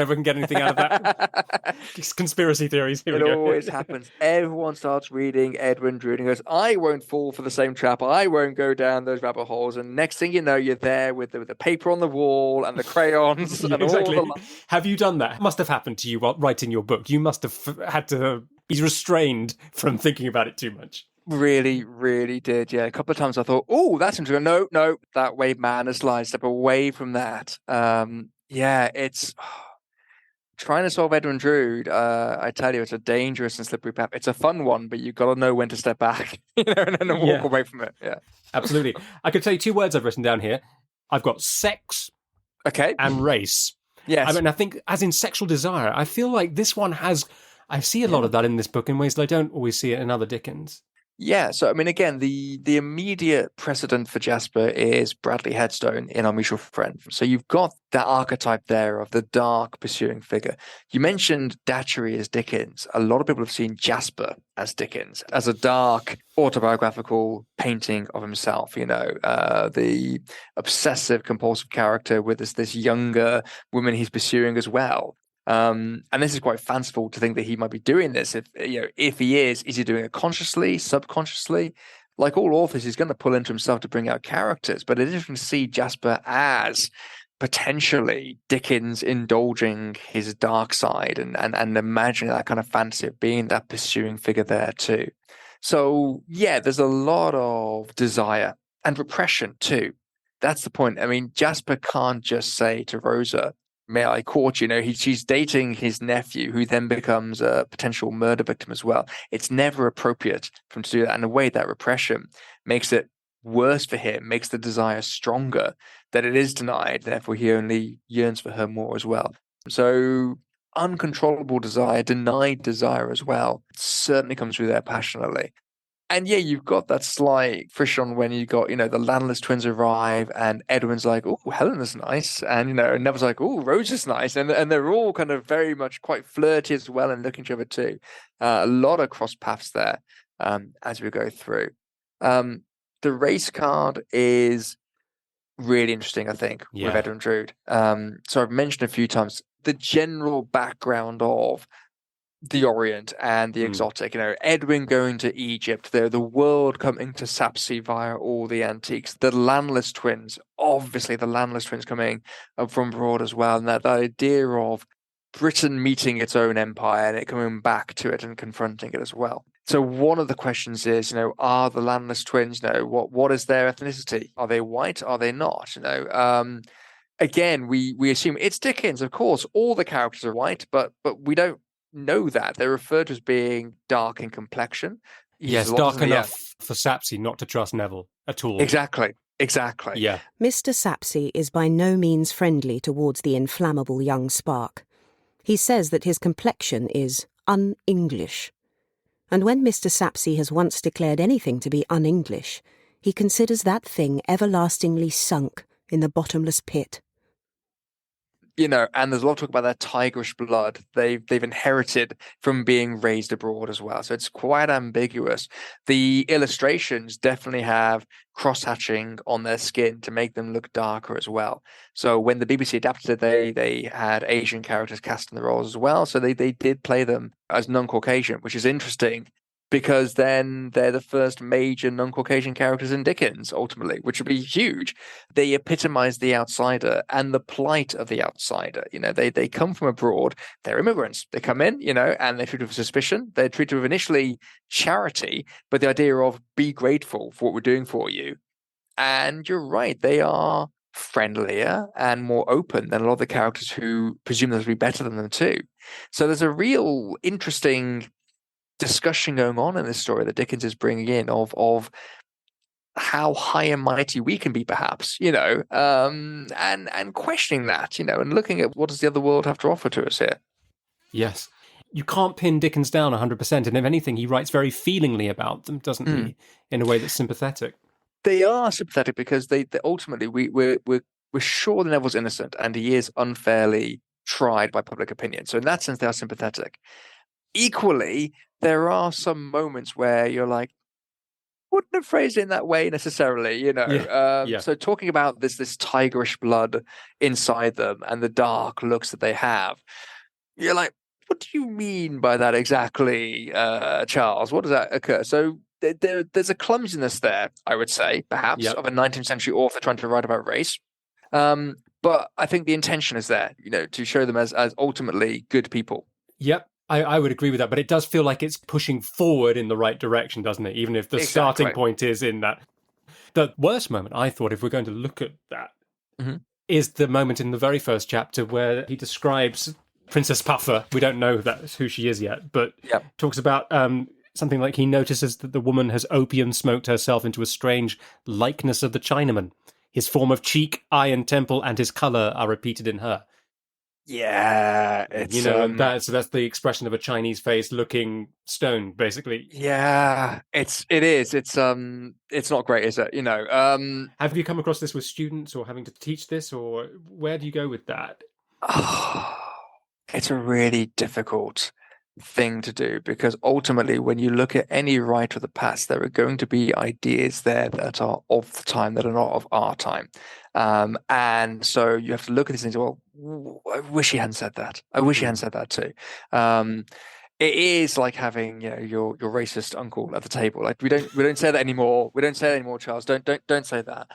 if we can get anything out of that. These conspiracy theories. It always happens. Everyone starts reading Edwin Drood and goes, I won't fall for the same trap. I won't go down those rabbit holes. And next thing you know, you're there with the paper on the wall and the crayons. And exactly. All the... Have you done that? It must have happened to you while writing your book. You must have had to be restrained from thinking about it too much. Really, really did. Yeah, a couple of times I thought, oh, that's interesting. No, that way, man, a slide step away from that. It's... Trying to solve Edwin Drood, I tell you, it's a dangerous and slippery path. It's a fun one, but you've got to know when to step back, and then walk away from it. Yeah, absolutely. I could tell you 2 words I've written down here. I've got sex, and race. Yes. I think, as in sexual desire, I feel like this one has. I see a lot of that in this book in ways that I don't always see it in other Dickens. Yeah, so I mean, again, the immediate precedent for Jasper is Bradley Headstone in Our Mutual Friend. So you've got that archetype there of the dark pursuing figure. You mentioned Datchery as Dickens. A lot of people have seen Jasper as Dickens, as a dark autobiographical painting of himself, the obsessive compulsive character with this younger woman he's pursuing as well. And this is quite fanciful to think that he might be doing this. If he is he doing it consciously, subconsciously? like all authors, he's going to pull into himself to bring out characters, but it is interesting to see Jasper as potentially Dickens indulging his dark side and imagining that kind of fantasy of being that pursuing figure there too. So yeah, there's a lot of desire and repression too. That's the point. I mean, Jasper can't just say to Rosa, may I court you? She's dating his nephew, who then becomes a potential murder victim as well. It's never appropriate for him to do that. And the way that repression makes it worse for him, makes the desire stronger, that it is denied. Therefore, he only yearns for her more as well. So uncontrollable desire, denied desire as well, certainly comes through there passionately. And yeah, you've got that slight friction when you got, the Landless twins arrive and Edwin's like, oh, Helena's nice. And, Neville's like, oh, Rose is nice. And they're all kind of very much quite flirty as well and looking at each other too. A lot of cross paths there as we go through. The race card is really interesting, I think, with Edwin Drood. So I've mentioned a few times the general background of the Orient and the exotic, Edwin going to Egypt, the world coming to Sapsi via all the antiques, the Landless twins, obviously the Landless twins coming from abroad as well, and that idea of Britain meeting its own empire and it coming back to it and confronting it as well. So one of the questions is, are the Landless twins, what is their ethnicity? Are they white? Are they not? Again, we assume it's Dickens, of course, all the characters are white, but we don't know that. They're referred to as being dark in complexion. Yes, dark enough for Sapsi not to trust Neville at all. Exactly. Yeah. Mr. Sapsi is by no means friendly towards the inflammable young spark. He says that his complexion is un-English. And when Mr. Sapsi has once declared anything to be un-English, he considers that thing everlastingly sunk in the bottomless pit. And there's a lot of talk about their tigerish blood they've inherited from being raised abroad as well. So it's quite ambiguous. The illustrations definitely have cross-hatching on their skin to make them look darker as well. So when the BBC adapted it, they had Asian characters cast in the roles as well. So they did play them as non-Caucasian, which is interesting, because then they're the first major non-Caucasian characters in Dickens, ultimately, which would be huge. They epitomize the outsider and the plight of the outsider. They come from abroad, they're immigrants. They come in, and they're treated with suspicion. They're treated with initially charity, but the idea of be grateful for what we're doing for you. And you're right, they are friendlier and more open than a lot of the characters who presume them to be better than them too. So there's a real interesting discussion going on in this story that Dickens is bringing in of how high and mighty we can be, perhaps, and questioning that, and looking at what does the other world have to offer to us here. Yes. You can't pin Dickens down 100%, and if anything, he writes very feelingly about them, doesn't he, in a way that's sympathetic. They are sympathetic because they ultimately we're sure the Neville's innocent, and he is unfairly tried by public opinion. So in that sense, they are sympathetic. Equally, there are some moments where you're like, wouldn't have phrased it in that way necessarily, So talking about this tigerish blood inside them and the dark looks that they have, you're like, what do you mean by that exactly, Charles? What does that occur? So there's a clumsiness there, I would say, perhaps, of a 19th century author trying to write about race. But I think the intention is there, to show them as ultimately good people. Yep. I would agree with that, but it does feel like it's pushing forward in the right direction, doesn't it? Even if the starting point is in that. The worst moment, I thought, if we're going to look at that, is the moment in the very first chapter where he describes Princess Puffer. We don't know who she is yet, but talks about something like he notices that the woman has opium smoked herself into a strange likeness of the Chinaman. His form of cheek, eye, and temple, and his colour are repeated in her. Yeah, it's so that's the expression of a Chinese face looking stoned, basically. Yeah, it is. It's not great, is it? Have you come across this with students or having to teach this, or where do you go with that? It's a really difficult thing to do, because ultimately when you look at any writer of the past, there are going to be ideas there that are of the time that are not of our time, and so you have to look at these things. Well, I wish he hadn't said that. I wish he hadn't said that too. It is like having, your racist uncle at the table. Like we don't say that anymore. We don't say that anymore, Charles. Don't say that.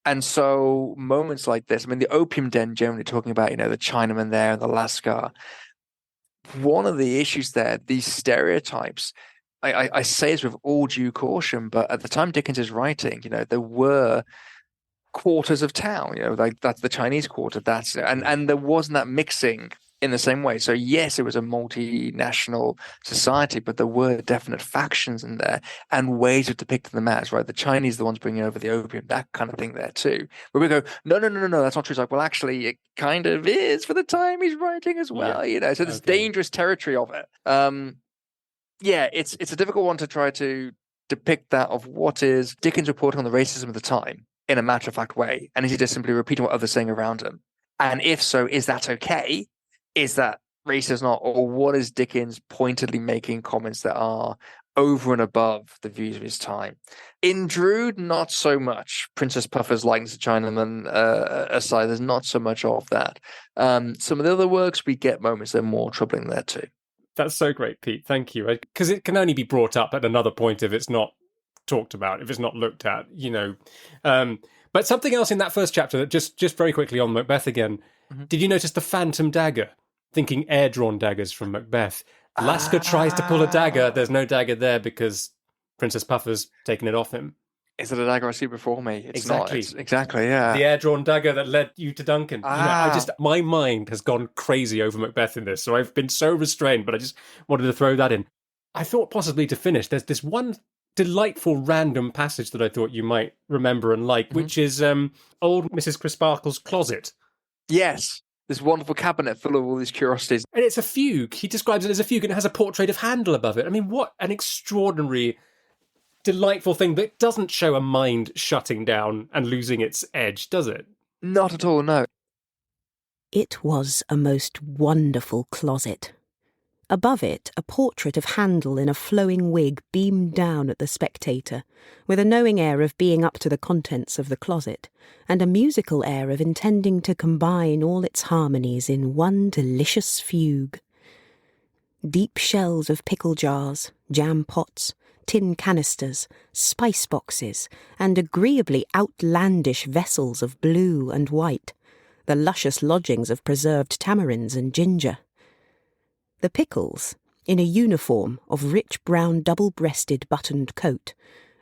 And so moments like this, I mean, the opium den, generally talking about, the Chinaman there and the Lascar. One of the issues there, these stereotypes, I say this with all due caution, but at the time Dickens is writing, there were quarters of town, like that's the Chinese quarter, and there wasn't that mixing in the same way. So yes, it was a multinational society, but there were definite factions in there and ways of depicting them as, right? The Chinese, the ones bringing over the opium, that kind of thing there too. Where we go, no, that's not true. It's like, well, actually, it kind of is for the time he's writing as well, So there's dangerous territory of it. It's a difficult one to try to depict that of what is Dickens reporting on the racism of the time in a matter-of-fact way, and is he just simply repeating what others are saying around him? And if so, is that okay? Is that racist or not? Or what is Dickens pointedly making comments that are over and above the views of his time? In Drood, not so much. Princess Puffer's likeness to Chinaman aside, there's not so much of that. Some of the other works, we get moments that are more troubling there too. That's so great, Pete. Thank you. Because it can only be brought up at another point if it's not talked about, if it's not looked at, But something else in that first chapter that just very quickly on Macbeth again. Mm-hmm. Did you notice the phantom dagger? Thinking air-drawn daggers from Macbeth. Lascar tries to pull a dagger. There's no dagger there because Princess Puffer's taken it off him. Is it a dagger I see before me? It's exactly. Not. It's exactly, yeah. The air-drawn dagger that led you to Duncan. My mind has gone crazy over Macbeth in this, so I've been so restrained, but I just wanted to throw that in. I thought possibly to finish, there's this one delightful random passage that I thought you might remember and like, which is old Mrs. Crisparkle's closet. Yes. This wonderful cabinet full of all these curiosities. And it's a fugue. He describes it as a fugue, and it has a portrait of Handel above it. I mean, what an extraordinary, delightful thing that doesn't show a mind shutting down and losing its edge, does it? Not at all, no. It was a most wonderful closet. Above it, a portrait of Handel in a flowing wig beamed down at the spectator, with a knowing air of being up to the contents of the closet, and a musical air of intending to combine all its harmonies in one delicious fugue. Deep shells of pickle jars, jam pots, tin canisters, spice boxes, and agreeably outlandish vessels of blue and white, the luscious lodgings of preserved tamarinds and ginger. The pickles, in a uniform of rich brown double-breasted buttoned coat,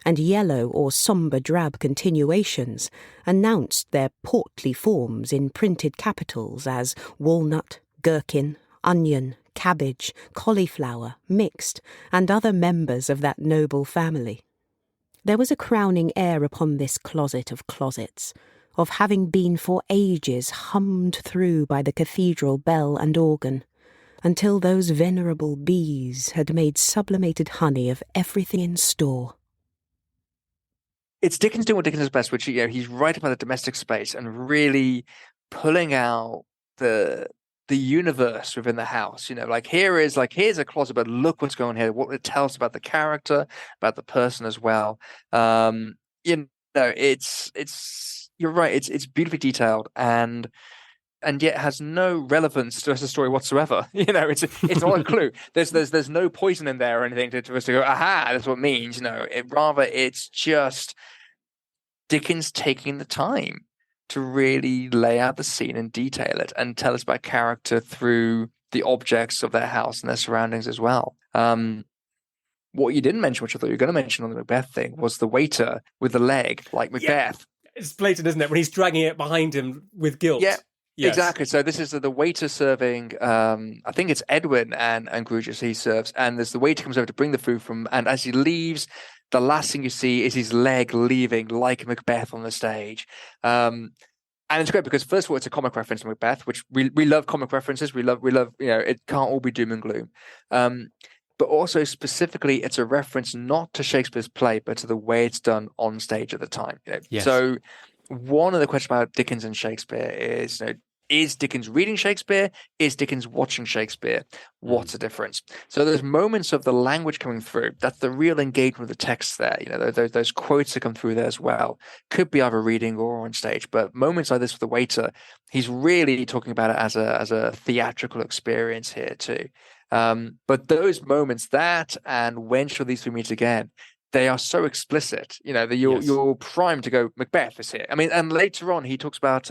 and yellow or sombre drab continuations, announced their portly forms in printed capitals as walnut, gherkin, onion, cabbage, cauliflower, mixed, and other members of that noble family. There was a crowning air upon this closet of closets, of having been for ages hummed through by the cathedral bell and organ, until those venerable bees had made sublimated honey of everything in store. It's Dickens doing what Dickens does best, which he's writing about the domestic space and really pulling out the universe within the house. Here's a closet, but look what's going on here. What it tells about the character, about the person as well. It's you're right. It's beautifully detailed and yet has no relevance to the story whatsoever. It's not a clue. There's no poison in there or anything to us to go, aha, that's what it means. It's just Dickens taking the time to really lay out the scene and detail it and tell us about character through the objects of their house and their surroundings as well. What you didn't mention, which I thought you were going to mention on the Macbeth thing, was the waiter with the leg, like Macbeth. Yeah. It's blatant, isn't it? When he's dragging it behind him with guilt. Yeah. Yes. Exactly. So this is the waiter serving, I think it's Edwin and Grewgious he serves. And there's the waiter comes over to bring the food from, and as he leaves, the last thing you see is his leg leaving like Macbeth on the stage. And it's great because first of all, it's a comic reference to Macbeth, which we love comic references. We love, it can't all be doom and gloom. But also specifically, it's a reference not to Shakespeare's play, but to the way it's done on stage at the time. Yes. So one of the questions about Dickens and Shakespeare is, Is Dickens reading Shakespeare? Is Dickens watching Shakespeare? What's the difference? So there's moments of the language coming through. That's the real engagement with the text there. You know, those quotes that come through there as well. Could be either reading or on stage, but moments like this with the waiter, he's really talking about it as a theatrical experience here too. But those moments, that and when shall these two meet again, they are so explicit. You know, that you're primed to go, Macbeth is here. I mean, and later on he talks about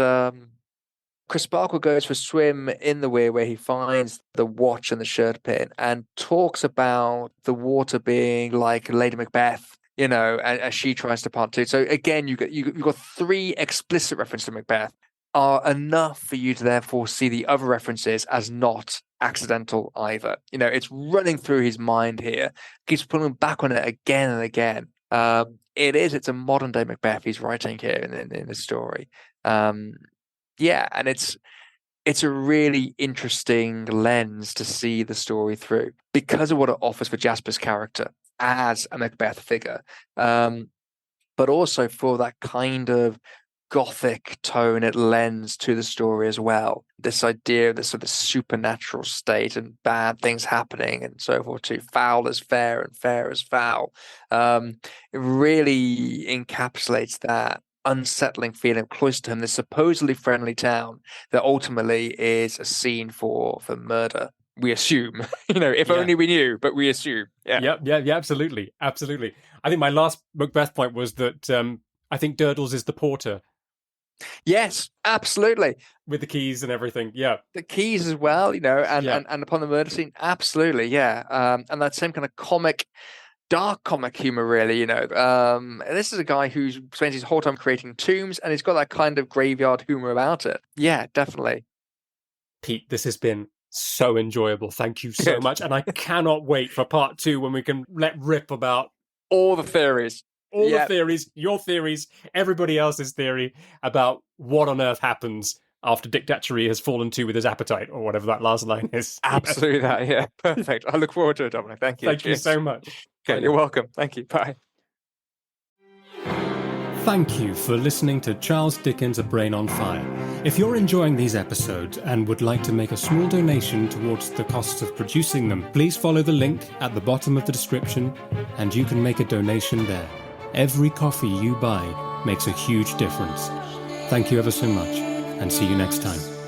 Chris Sparkle goes for a swim in the weir where he finds the watch and the shirt pin and talks about the water being like Lady Macbeth, you know, as she tries to part two. So again, you've got three explicit references to Macbeth are enough for you to therefore see the other references as not accidental either. You know, it's running through his mind here, keeps pulling back on it again and again. It's a modern day Macbeth he's writing here in the story. Yeah, and it's a really interesting lens to see the story through because of what it offers for Jasper's character as a Macbeth figure, but also for that kind of gothic tone it lends to the story as well. This idea of this sort of supernatural state and bad things happening and so forth too. Foul as fair and fair as foul. It really encapsulates that unsettling feeling of Cloisterham, this supposedly friendly town that ultimately is a scene for murder. We assume, you know, if only we knew, but we assume. Yeah, absolutely. I think my last Macbeth point was that I think Durdles is the porter. Yes, absolutely. With the keys and everything, yeah. The keys as well, you know, and upon the murder scene, absolutely, yeah. And that same kind of dark comic humor, really, you know. This is a guy who spends his whole time creating tombs, and he's got that kind of graveyard humor about it. Yeah, definitely. Pete, this has been so enjoyable. Thank you so much. And I cannot wait for part 2 when we can let rip about all the theories. The theories, your theories, everybody else's theory about what on earth happens after Dick Datchery has fallen to with his appetite, or whatever that last line is. Absolutely that, yeah. Perfect. I look forward to it, Dominic. Thank you. Thank you so much. Okay, you're welcome. Thank you. Bye. Thank you for listening to Charles Dickens' A Brain on Fire. If you're enjoying these episodes and would like to make a small donation towards the costs of producing them, please follow the link at the bottom of the description and you can make a donation there. Every coffee you buy makes a huge difference. Thank you ever so much, and see you next time.